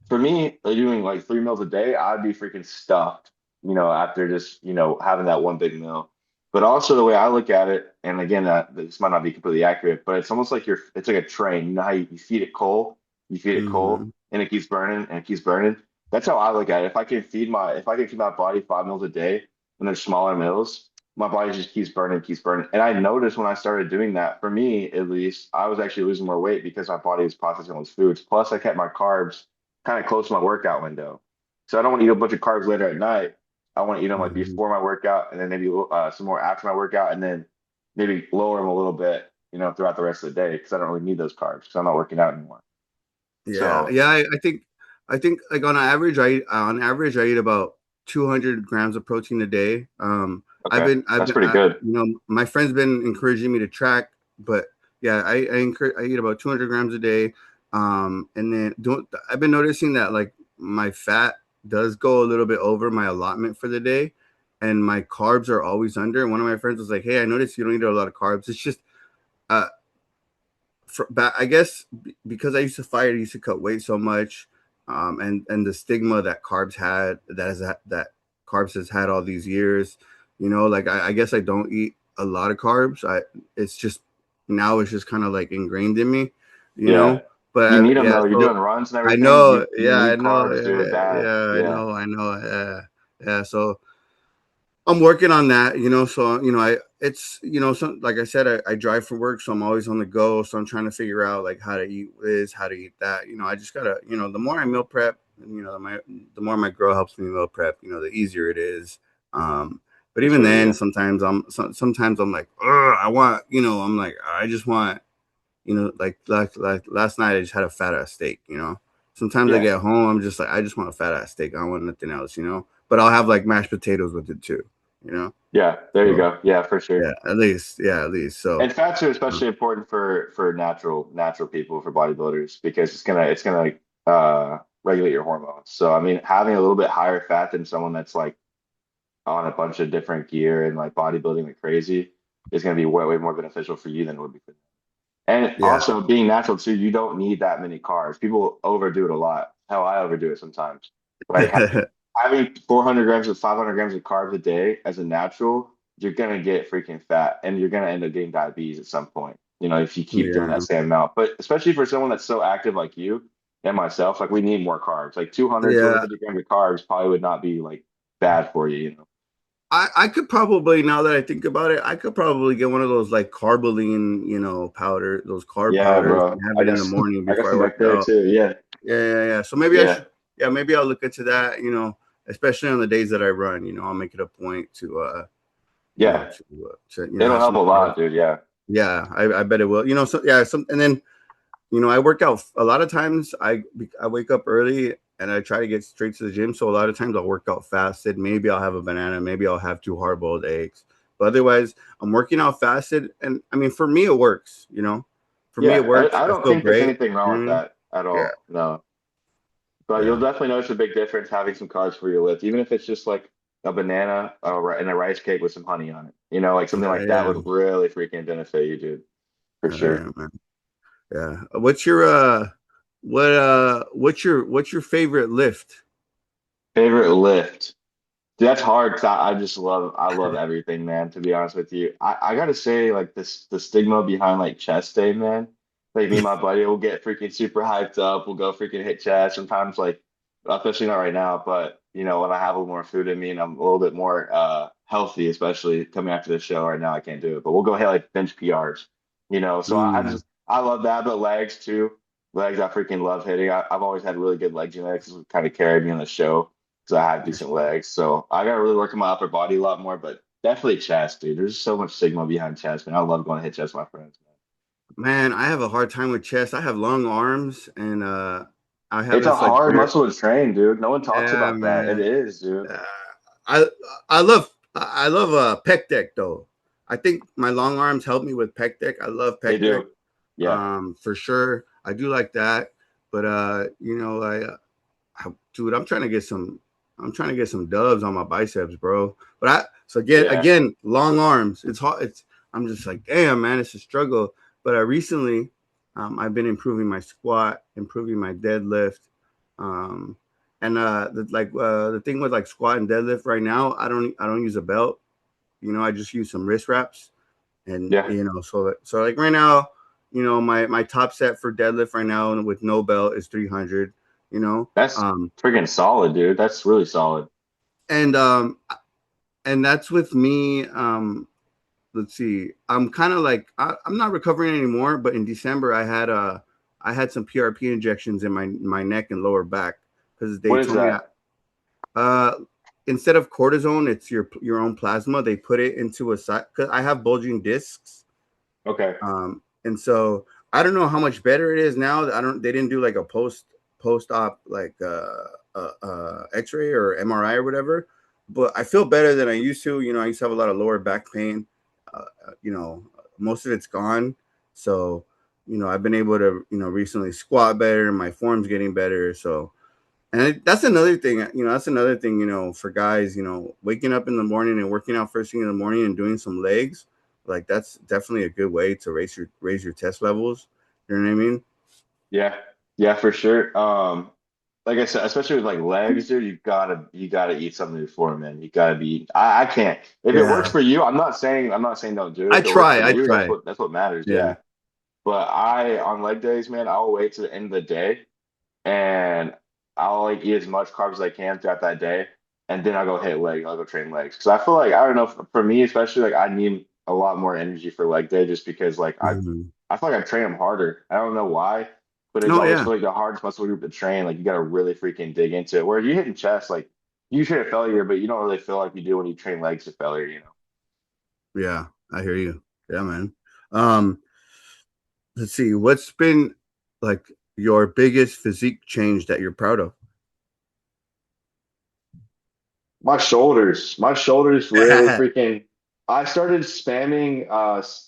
for me, doing like 3 meals a day, I'd be freaking stuffed, after just, having that one big meal. But also the way I look at it, and again, this might not be completely accurate, but it's almost like it's like a train. You know how you feed it coal, Mm-hmm. and it keeps burning and it keeps burning. That's how I look at it. If I can feed my body 5 meals a day, when they're smaller meals, my body just keeps burning, keeps burning. And I noticed when I started doing that, for me at least, I was actually losing more weight because my body was processing all those foods. Plus, I kept my carbs kind of close to my workout window. So I don't want to eat a bunch of carbs later at night. I want to eat them like Mhm. before my workout and then maybe some more after my workout and then maybe lower them a little bit, throughout the rest of the day because I don't really need those carbs because I'm not working out anymore. Yeah, So, yeah. I think like on average I eat about 200 grams of protein a day. okay, that's pretty good. My friend's been encouraging me to track, but yeah, I eat about 200 grams a day. And then don't I've been noticing that like my fat does go a little bit over my allotment for the day, and my carbs are always under. And one of my friends was like, "Hey, I noticed you don't eat a lot of carbs. It's just uh I guess because I used to fight, I used to cut weight so much, and the stigma that that carbs has had all these years. Like I guess I don't eat a lot of carbs. It's just now it's just kind of like ingrained in me, you Yeah. know. But You need them yeah, though. You're so doing runs and I everything. know, You yeah, I need know, carbs, dude, bad. yeah, Yeah. I know, yeah. So I'm working on that, So it's so like I said, I drive for work, so I'm always on the go. So I'm trying to figure out like how to eat this, how to eat that. I just gotta, the more I meal prep, the more my girl helps me meal prep, the easier it is. But For even sure, then, yeah. sometimes I'm like, ugh, I want, I'm like, I just want, like last night I just had a fat ass steak. Sometimes I Yeah. get home, I'm just like, I just want a fat ass steak. I don't want nothing else. But I'll have like mashed potatoes with it too. You know. Yeah. There you So go. Yeah, for sure. yeah, at least, yeah, at least. So And fats are uh, especially important for natural people, for bodybuilders, because it's gonna regulate your hormones. So I mean, having a little bit higher fat than someone that's like on a bunch of different gear and like bodybuilding like crazy is gonna be way, way more beneficial for you than it would be for them. And yeah, also being natural too, you don't need that many carbs. People overdo it a lot. Hell, I overdo it sometimes. Like having 400 grams or 500 grams of carbs a day as a natural, you're gonna get freaking fat, and you're gonna end up getting diabetes at some point. If you keep doing that yeah, same amount. But especially for someone that's so active like you and myself, like we need more carbs. Like 200, yeah. 250 grams of carbs probably would not be like bad for you. I could probably, now that I think about it, I could probably get one of those like carboline, powder, those carb Yeah, powders, and bro. have I it in the guess morning I got before I some work back there out. too. Yeah. Yeah. So maybe I Yeah. should, yeah, maybe I'll look into that. Especially on the days that I run. I'll make it a point to, Yeah. It'll have help some a carbs. lot, dude. Yeah. Yeah, I bet it will. So yeah, and then I work out a lot of times. I wake up early and I try to get straight to the gym. So a lot of times I'll work out fasted. Maybe I'll have a banana. Maybe I'll have two hard boiled eggs. But otherwise, I'm working out fasted, and I mean, for me, it works. For me, it Yeah. works. I I don't feel think there's great. anything wrong with that at Yeah, all. No. But you'll yeah, definitely notice a big difference having some carbs for your lift, even if it's just like a banana and a rice cake with some honey on it. Like something yeah, like that yeah. would really freaking benefit you, dude. For sure. Yeah, man. Yeah. What's your favorite lift? Favorite lift. Dude, that's hard because I love everything, man, to be honest with you. I gotta say, like the stigma behind like chest day, man. Like me and my buddy will get freaking super hyped up. We'll go freaking hit chest. Sometimes like especially not right now, but when I have a little more food in me and I'm a little bit more healthy, especially coming after the show right now, I can't do it. But we'll go hit like bench PRs. So Mm, I love that, but legs too. Legs I freaking love hitting. I've always had really good leg genetics. It's kind of carried me on the show because I have decent legs. So I got to really work on my upper body a lot more, but definitely chest, dude. There's so much stigma behind chest, man. I love going to hit chest, with my friends. man, I have a hard time with chest. I have long arms, and I have It's a this like hard weird. muscle to train, dude. No one talks Yeah, about that. It man. is, dude. Uh, I I love pec deck though. I think my long arms help me with pec deck. I love They pec deck, do. Yeah. for sure. I do like that, but dude, I'm trying to get some dubs on my biceps, bro. But so Yeah. again, long arms. It's hard. I'm just like, damn, man, it's a struggle. But recently, I've been improving my squat, improving my deadlift, um, and the thing with like squat and deadlift right now, I don't use a belt. I just use some wrist wraps, and Yeah. so like right now, my top set for deadlift right now with no belt is 300. You know, That's um, freaking solid, dude. That's really solid. and and that's with me. Let's see. I'm kind of like I'm not recovering anymore, but in December I had some PRP injections in my neck and lower back because they What is told me that? uh instead of cortisone, it's your own plasma. They put it into a side because I have bulging discs. Okay. And so I don't know how much better it is now. I don't. They didn't do like a post op like X-ray or MRI or whatever. But I feel better than I used to. You know, I used to have a lot of lower back pain. You know, most of it's gone. So, you know, I've been able to, you know, recently squat better. My form's getting better. So, and that's another thing. You know, that's another thing. You know, for guys, you know, waking up in the morning and working out first thing in the morning and doing some legs, like that's definitely a good way to raise your test levels. You know what I mean? Yeah. Yeah, for sure. Like I said, especially with like legs, dude, you gotta eat something before, man. You gotta be. I can't. If it works Yeah, for you, I'm not saying don't do it. I If it works try. for I you, that's try. what matters. Yeah. Yeah. But on leg days, man, I'll wait to the end of the day and I'll like eat as much carbs as I can throughout that day, and then I'll go hit leg. I'll go train legs because I feel like I don't know for me especially like I need a lot more energy for leg day just because like I Mhm. I feel like I train them harder. I don't know why, but it's No, always yeah, feel like the hardest muscle group to train. Like you got to really freaking dig into it. Where you hitting chest, like you train a failure, but you don't really feel like you do when you train legs to failure. yeah. I hear you. Yeah, man. Um, let's see. What's been like your biggest physique change that you're proud of? My shoulders really freaking. I started spamming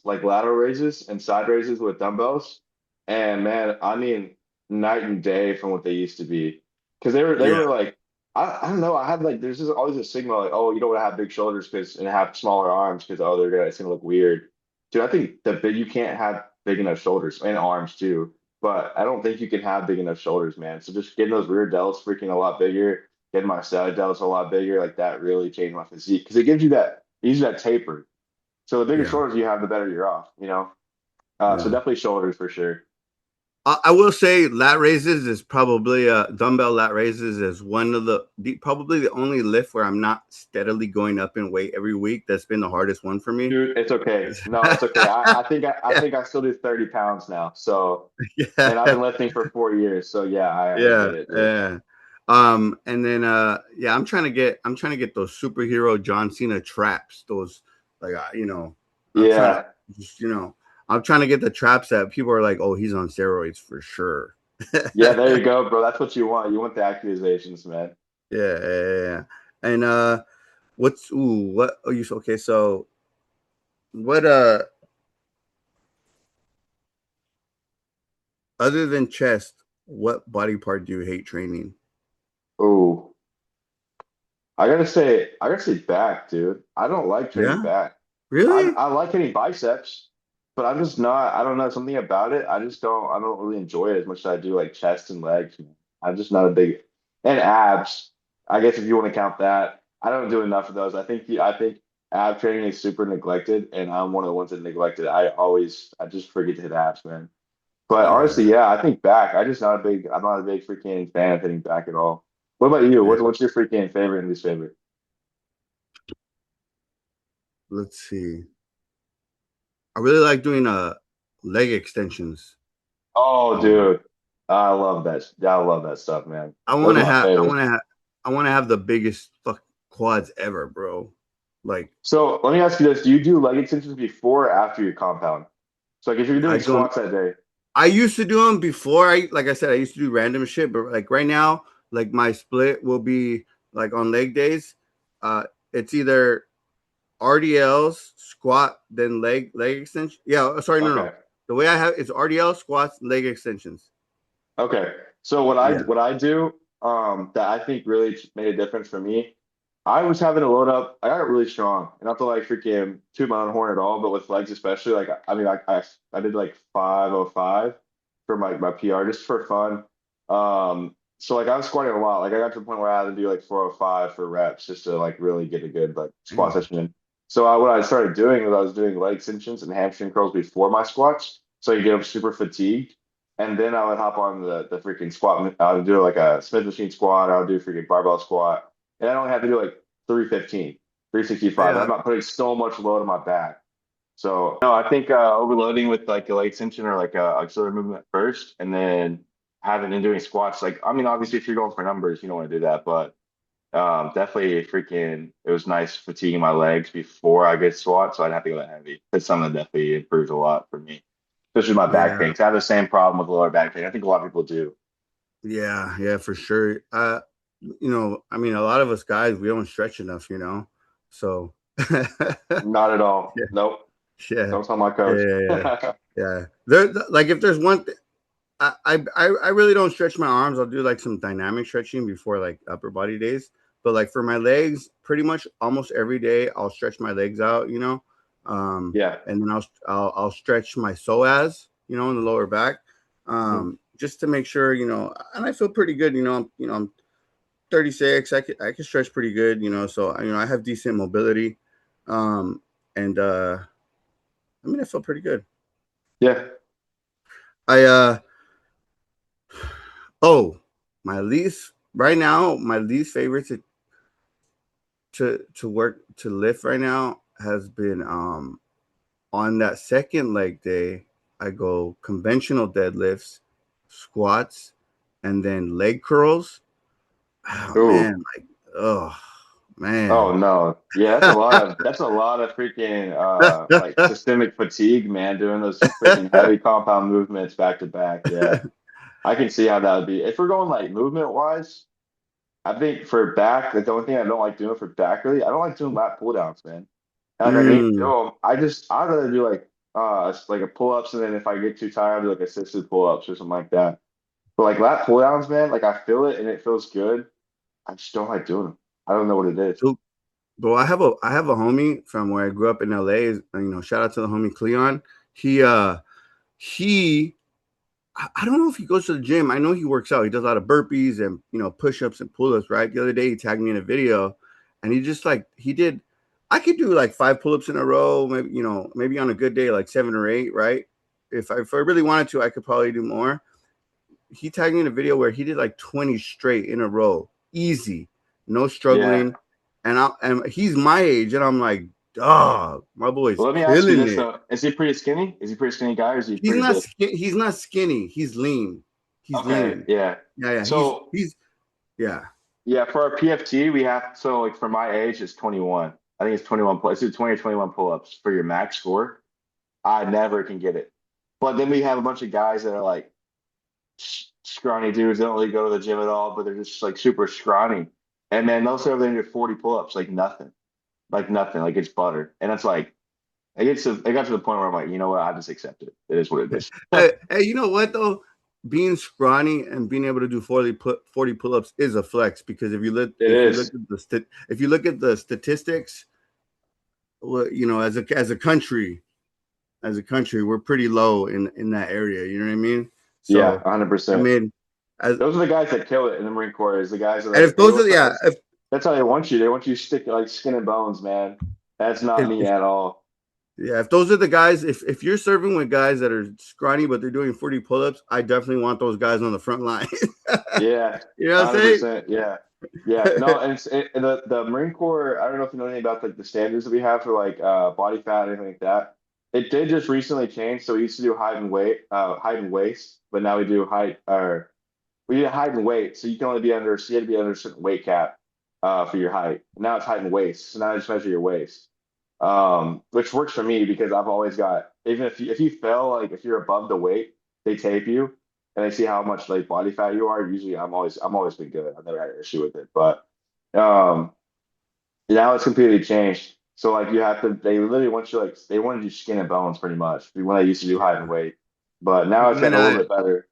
like lateral raises and side raises with dumbbells, and man, I mean night and day from what they used to be. Because they Yeah. were like I don't know. I had like there's just always a stigma like oh you don't want to have big shoulders because and have smaller arms because oh it's gonna look weird. Dude, I think the big you can't have big enough shoulders and arms too. But I don't think you can have big enough shoulders, man. So just getting those rear delts freaking a lot bigger getting my side delts a lot bigger, like that really changed my physique because it gives you that taper. So the bigger Yeah. shoulders you have, the better you're off, you know? So Yeah. definitely shoulders for sure. I will say lat raises is probably dumbbell lat raises is one of probably the only lift where I'm not steadily going up in weight every week. That's been the hardest one for me. Dude, it's okay. No, it's okay. I think I still do 30 pounds now. So and I've Yeah. been lifting for 4 years. So yeah, I Yeah. get it, dude. Yeah. And then yeah, I'm trying to get those superhero John Cena traps. Those like you know, I'm trying to Yeah. just, you know, I'm trying to get the traps that people are like, oh, he's on steroids for sure. Yeah, there you go, bro. That's what you want. You want the accusations, man. Yeah, yeah, yeah. And what oh you okay, so what other than chest, what body part do you hate training? Oh, I gotta say back, dude. I don't like training Yeah, back. really? I like hitting biceps, but I'm just not, I don't know, something about it. I don't really enjoy it as much as I do like chest and legs. I'm just not a big, and abs. I guess if you want to count that, I don't do enough of those. I think ab training is super neglected, and I'm one of the ones that neglected. I just forget to hit abs, man. But honestly, Yeah. yeah, I think back. I'm not a big freaking fan of hitting back at all. What about you? Yeah. What's your freaking favorite and least favorite? Let's see. I really like doing leg extensions. Oh, Um, dude, I love that. I love that stuff, man. I Those want are to my have I favorite. want to have I want to have the biggest fuck quads ever, bro. Like So let me ask you this: do you do leg extensions before or after your compound? So like if you're I doing don't squats that day, I used to do them before. I like I said, I used to do random shit, but like right now, like my split will be like on leg days. It's either RDLs, squat, then leg extension. Yeah, sorry, no, no. okay, The way I have it's RDL, squats, leg extensions. okay. So Yeah. what I do, that I think really made a difference for me. I was having to load up. I got really strong, and not to like freaking toot my own horn at all, but with legs especially, like I mean, I did like 505 for my PR just for fun. So like I was squatting a lot. Like I got to the point where I had to do like 405 for reps just to like really get a good like squat Damn. session in. So what I started doing was I was doing leg extensions and hamstring curls before my squats, so you get them super fatigued, and then I would hop on the freaking squat. I would do like a Smith machine squat. I would do freaking barbell squat, and I only have to do like 315. 365. Yeah, I'm not putting so much load on my back. So no, I think overloading with like a leg extension or like a auxiliary movement first, and then having and doing squats. Like I mean, obviously, if you're going for numbers, you don't want to do that, but definitely freaking. It was nice fatiguing my legs before I get squat, so I didn't have to go that heavy. That's something that definitely improves a lot for me, especially my back yeah, pain. 'Cause I have the same problem with lower back pain. I think a lot of people do. yeah, for sure. I mean, a lot of us guys, we don't stretch enough, so Not at all. yeah, Nope. yeah, Don't tell my yeah, coach. yeah, yeah. Yeah. Like if there's one I really don't stretch my arms. I'll do like some dynamic stretching before like upper body days. But like for my legs, pretty much almost every day I'll stretch my legs out, um, Yeah. and then I'll stretch my psoas, in the lower back, Mhm. just to make sure, and I feel pretty good, I'm 36. I can stretch pretty good, so I have decent mobility, and I mean I feel pretty good. Yeah. I Oh, my least right now, my least favorite to work to lift right now has been on that second leg day. I go conventional deadlifts, squats, and then leg curls. Oh Ooh. man, like oh Oh man. no. Yeah, that's a lot of freaking like systemic fatigue, man, doing those freaking heavy compound movements back to back. Yeah. I can see how that would be. If we're going like movement wise, I think for back, like, the only thing I don't like doing for back really, I don't like doing lat pull downs, man. And, like I need to do Mm. 'em. I'd rather do like a pull ups, and then if I get too tired, I'll do like assisted pull ups or something like that. But like lat pull downs, man, like I feel it and it feels good. I just don't like doing them. I don't know what it is. So, bro, I have a homie from where I grew up in LA. Shout out to the homie Cleon. He he I don't know if he goes to the gym. I know he works out. He does a lot of burpees and push-ups and pull-ups, right? The other day he tagged me in a video and he just like he did I could do like 5 pull-ups in a row, maybe maybe on a good day like 7 or 8, right? If I really wanted to, I could probably do more. He tagged me in a video where he did like 20 straight in a row. Easy. No Yeah. struggling. And he's my age and I'm like, dog, my boy's Well, let me ask you killing this it. though. Is he pretty skinny? Is he pretty skinny guy or is he He's pretty not big? skin. He's not skinny. He's lean. He's Okay, lean. yeah. Yeah, yeah. He's So he's yeah. yeah, for our PFT, we have so like for my age, it's 21. I think it's 21 pull. It's either 20 or 21 pull-ups for your max score. I never can get it. But then we have a bunch of guys that are like scrawny dudes. They don't really go to the gym at all, but they're just like super scrawny. And man, they'll sit over there and do 40 pull-ups like nothing, like it's butter. And it's like it got to the point where I'm like, you know what? I just accept it. It is what it is. Hey, you know what though? Being scrawny and being able to do 40 pull-ups is a flex because It is. if you look at the statistics, well, as a country, we're pretty low in that area. You know what I mean? Yeah, So, I 100%. mean, as Those are the guys that kill it in the Marine Corps. Is the guys that are and like, if hey, those are what's up? yeah, That's how they want you. They want you to stick like skin and bones, man. That's not me if at all. Yeah, if those are the guys, if you're serving with guys that are scrawny but they're doing 40 pull-ups, I definitely want those guys on the front line. Yeah, You know what I'm saying? 100%. Yeah, yeah. No, and the Marine Corps. I don't know if you know anything about like the standards that we have for like body fat, anything like that. It did just recently change. So we used to do height and waist, but now we do height or we did height and weight. So you can only be under. So you had to be under a certain weight cap for your height. And now it's height and waist. So now I just measure your waist, which works for me because I've always got even if you fell like if you're above the weight, they tape you and they see how much like body fat you are. Usually, I'm always been good. I've never had an issue with it, but um, now it's completely changed. So like you have to, they literally want you like they wanted you skin and bones pretty much when I used to do height and weight, but now it's When gotten a little I bit better.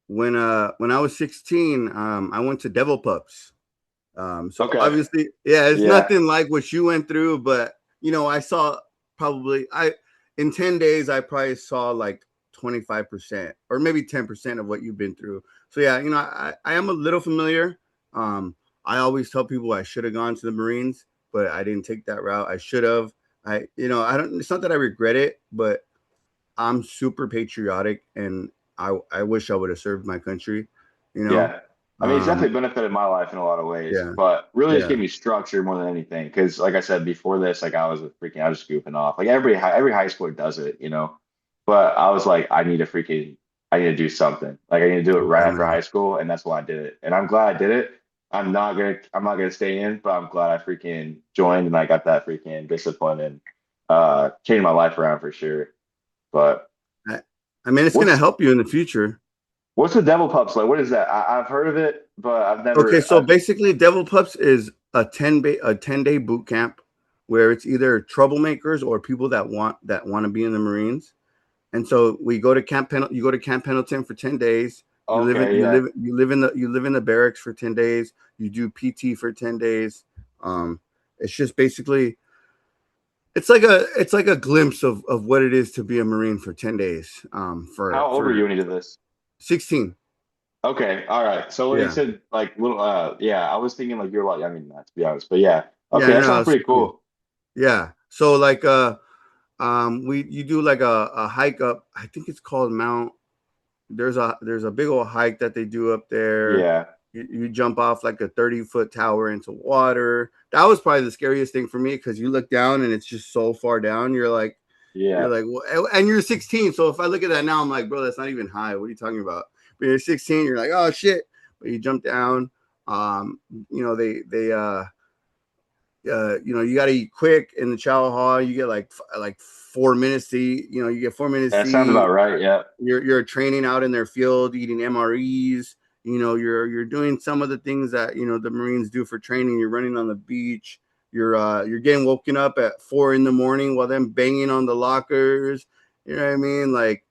when I was 16, I went to Devil Pups. So Okay, obviously, yeah, it's yeah, nothing like what you went through, but I saw probably I in 10 days I probably saw like 25% or maybe 10% of what you've been through. So yeah, I am a little familiar. Um, I always tell people I should have gone to the Marines, but I didn't take that route. I should have. I don't. It's not that I regret it, but I'm super patriotic, and I wish I would have served my country. You know, yeah, I mean, it's definitely benefited my life in a lot of ways, Yeah, but really just yeah, gave me structure more than anything. Because, like I said before this, like I was just goofing off. Like every high schooler does it, you know. But I was like, I need to do something. Like I need to do it yeah, right after man. high school, and that's why I did it. And I'm glad I did it. I'm not gonna stay in, but I'm glad I freaking joined and I got that freaking discipline and changed my life around for sure. But I, I mean, it's gonna what's help you in the future. what's the Devil Pups like? What is that? I've heard of it, but I've Okay, never. so basically, Devil Pups is a 10-day boot camp where it's either troublemakers or people that want to be in the Marines. And so we go to You go to Camp Pendleton for 10 days. Okay, yeah, You live in the barracks for 10 days. You do PT for 10 days. Um, it's just basically it's like a glimpse of what it is to be a Marine for 10 days. how old were you For when you did this? 16. Okay, all right. So when you Yeah, said like little, yeah, I was thinking like you're a lot younger than that, to be honest. But yeah, yeah, okay, that no, sounds it's pretty 16. cool. Yeah. So like we you do like a hike up. I think it's called Mount. There's a big old hike that they do up there. Yeah, You jump off like a 30-foot tower into water. That was probably the scariest thing for me because you look down and it's just so far down. You're yeah, like, well, and you're 16. So if I look at that now, I'm like, bro, that's not even high. What are you talking about? But you're 16. You're like, oh shit. But you jump down. You got to eat quick in the chow hall. You get like 4 minutes to eat. You get 4 minutes to that sounds eat. about right. Yeah, You're training out in their field, eating MREs. You're doing some of the things that the Marines do for training. You're running on the beach. You're getting woken up at 4 a.m. while them banging on the lockers. You know what I mean? Like,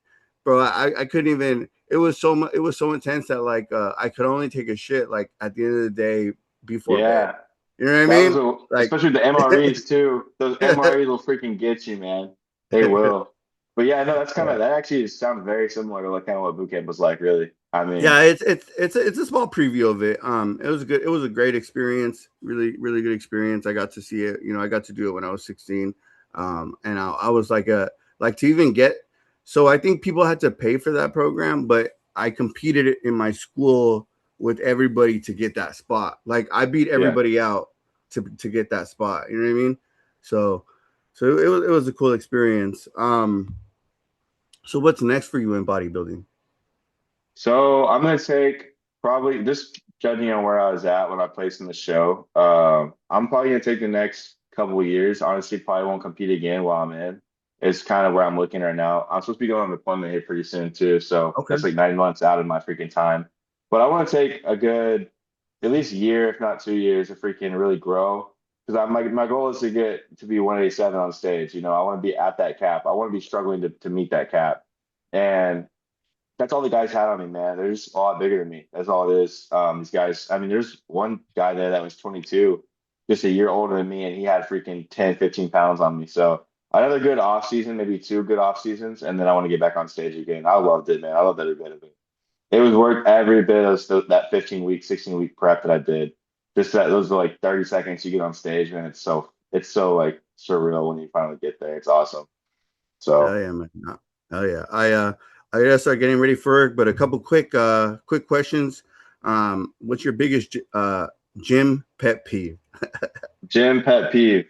bro, I couldn't even. It was so much. It was so intense that like I could only take a shit like at the end of the day before bed. yeah. You know what I That was mean? Like, especially the MREs too. Those MREs will freaking get you, man. They will. But yeah, no, that's kind of yeah. that actually sounds very similar to like kind of what boot camp was like, really. I mean, Yeah, it's a small preview of it. It was good. It was a great experience. Really, really good experience. I got to see it. I got to do it when I was 16. And I was like to even get. So I think people had to pay for that program, but I competed it in my school with everybody to get that spot. Like I beat yeah. everybody out to get that spot. You know what I mean? So, so it was a cool experience. So what's next for you in bodybuilding? So I'm gonna take probably just judging on where I was at when I placed in the show. I'm probably gonna take the next couple of years. Honestly, probably won't compete again while I'm in. It's kind of where I'm looking right now. I'm supposed to be going on deployment here pretty soon too, so Okay. that's like 9 months out of my freaking time. But I want to take a good at least year, if not 2 years, to freaking really grow. Because my goal is to get to be 187 on stage. I want to be at that cap. I want to be struggling to meet that cap. And that's all the guys had on me, man. They're just a lot bigger than me. That's all it is. These guys, I mean, there's one guy there that was 22, just a year older than me, and he had freaking 10, 15 pounds on me. So another good off season, maybe two good off seasons, and then I want to get back on stage again. I loved it, man. I loved every bit of it. It was worth every bit of that 15-week, 16-week prep that I did. Just that those are like 30 seconds you get on stage, man. It's so like surreal when you finally get there. It's awesome. Hell So yeah, man. Hell yeah. I gotta start getting ready for it, but a couple quick questions. What's your biggest gym pet peeve? gym pet peeve.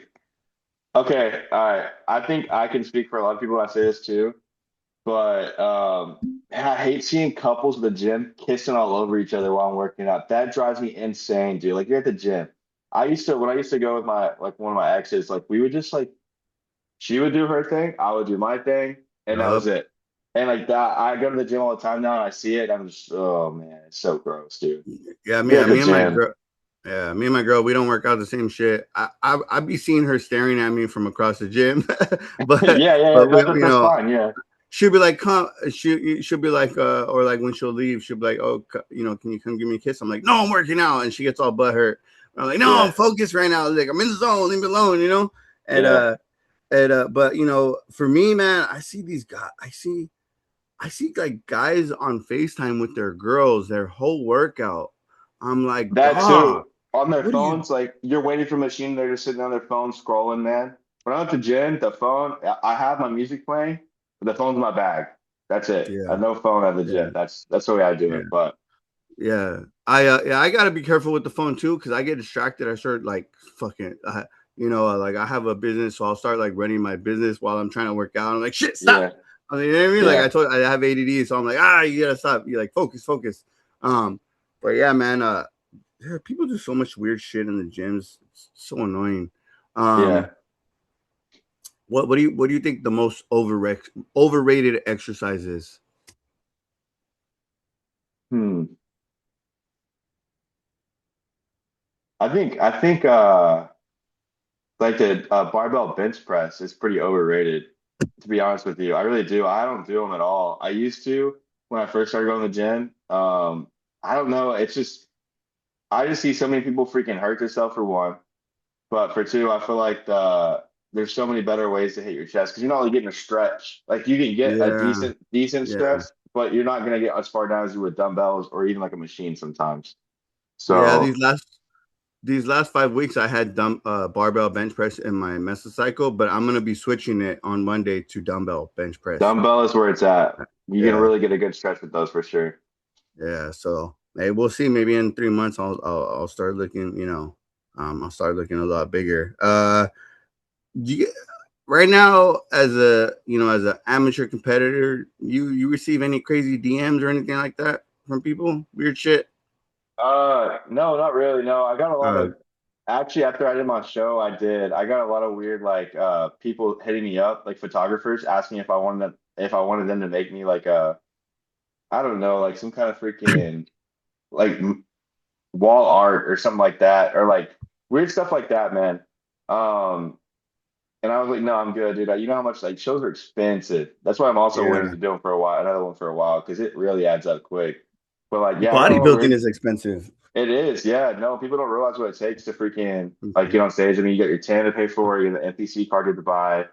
Okay, all right. I think I can speak for a lot of people when I say this too, but man, I hate seeing couples at the gym kissing all over each other while I'm working out. That drives me insane, dude. Like you're at the gym. When I used to go with my like one of my exes, like we would just like she would do her thing, I would do my thing, and that was Yup. it. And like that, I go to the gym all the time now and I see it, and I'm just, oh man, it's so gross, dude. Yeah, Be me, at the me and my gym. girl. Yeah, me and my girl, we don't work out the same shit. I be seeing her staring at me from across the gym, but Yeah, yeah, yeah. but we, That's fine. Yeah, she'll be like, come, she'll be like, or like when she'll leave, she'll be like, oh, can you come give me a kiss? I'm like, no, I'm working out, and she gets all butthurt. I'm like, no, I'm yeah, focused right now. Like I'm in the zone, leave me alone. And yeah. but for me, man, I see these guys. I see like guys on FaceTime with their girls, their whole workout. I'm like, That dog, too. On their what are you? phones, like you're waiting for a machine, they're just sitting on their phone scrolling, man. When I'm at the gym, the phone, I have my music playing, but the phone's in my bag. That's it. I Yeah, have no phone at the yeah, gym. That's the way I do yeah, it. But yeah. I gotta be careful with the phone too because I get distracted. I start like fucking, like I have a business, so I'll start like running my business while I'm trying to work out. I'm like, shit, stop. Yeah, I mean, you know what I mean? Like yeah, I have ADD, so I'm like, you gotta stop. You like focus. Um, but yeah, man, people do so much weird shit in the gyms. It's so annoying. yeah. Um, what do you think the most overrated exercise is? Hmm. I think like the barbell bench press is pretty overrated, to be honest with you. I really do. I don't do them at all. I used to when I first started going to the gym. I don't know. It's just I just see so many people freaking hurt themselves for one, but for two, I feel like there's so many better ways to hit your chest because you're not only getting a stretch. Like you can get a Yeah, decent yeah. stretch, but you're not gonna get as far down as you would dumbbells or even like a machine sometimes. Yeah, So these last 5 weeks, I had barbell bench press in my mesocycle, but I'm gonna be switching it on Monday to dumbbell bench press. dumbbell is where it's at. You can Yeah, really get a good stretch with those for sure. yeah. So hey, we'll see. Maybe in 3 months, I'll start looking. I'll start looking a lot bigger. Do you, right now, as an amateur competitor, you receive any crazy DMs or anything like that from people? Weird shit. No, not really. No, I got a lot Uh, of actually after I did my show, I did. I got a lot of weird like people hitting me up, like photographers asking if I wanted them to make me like a I don't know, like some kind of freaking like wall art or something like that, or like weird stuff like that, man. Um, and I was like, no, I'm good, dude. You know how much like shows are expensive. That's why I'm also willing yeah, to do them for a while, another one for a while, because it really adds up quick. But like, yeah, I got a lot of bodybuilding weird. is expensive. It is, yeah. No, people don't realize what it takes to freaking like Mhm. get on stage. I mean, you got your tan to pay for, you got the NPC card to buy.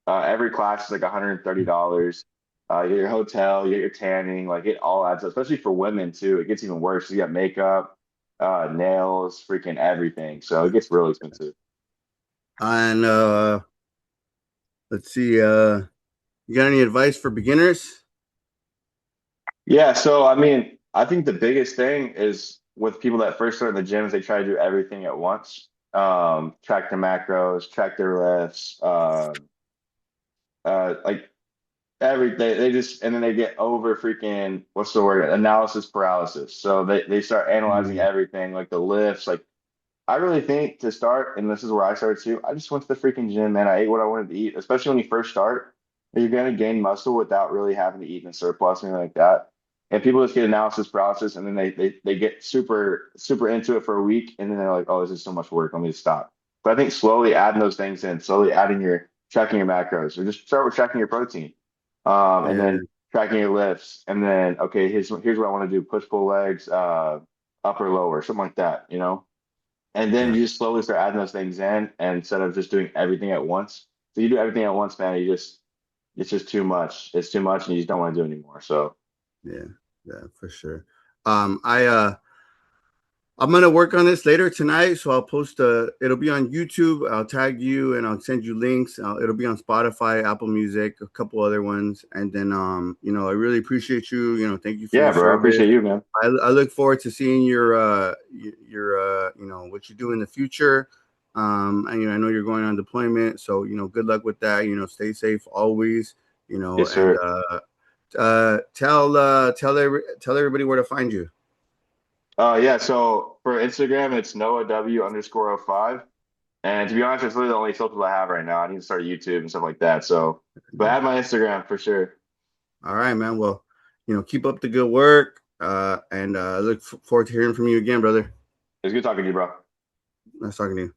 Every class is like $130. You get your hotel, you get your tanning, like it all adds up, especially for women too. It gets even worse. You got makeup, nails, freaking everything. So it gets really expensive. And let's see. You got any advice for beginners? Yeah, so I mean, I think the biggest thing is with people that first start in the gym is they try to do everything at once. Track their macros, track their lifts, like every they just and then they get over freaking what's the word analysis paralysis. So they start analyzing Mm, everything like the lifts. Like I really think to start, and this is where I started too. I just went to the freaking gym, man. I ate what I wanted to eat, especially when you first start. You're gonna gain muscle without really having to eat in a surplus or anything like that. And people just get analysis paralysis, and then they get super into it for a week, and then they're like, oh, this is so much work. Let me just stop. But I think slowly adding those things in, slowly adding your tracking your macros, or just start with tracking your protein, and yeah, then tracking your lifts, and then okay, here's what I want to do: push pull legs, upper lower, something like that, you know. And then yeah, you just slowly start adding those things in, and instead of just doing everything at once. So you do everything at once, man. It's just too much. It's too much, and you just don't want to do it anymore. So yeah, yeah, for sure. I'm gonna work on this later tonight, so I'll post. It'll be on YouTube. I'll tag you and I'll send you links. It'll be on Spotify, Apple Music, a couple other ones, and then I really appreciate you. Thank you for your yeah, bro, I service. appreciate you, man. I look forward to seeing what you do in the future. And I know you're going on deployment, so good luck with that. Stay safe always. Yes, And sir. tell everybody where to find you. Yeah. So for Instagram, it's Noah W underscore oh 05. And to be honest, it's really the only social I have right now. I need to start YouTube and stuff like that. So, but add my Instagram for sure. All right, man. Well, keep up the good work. And I look forward to hearing from you again, brother. It's good talking to you, bro. Nice talking to you.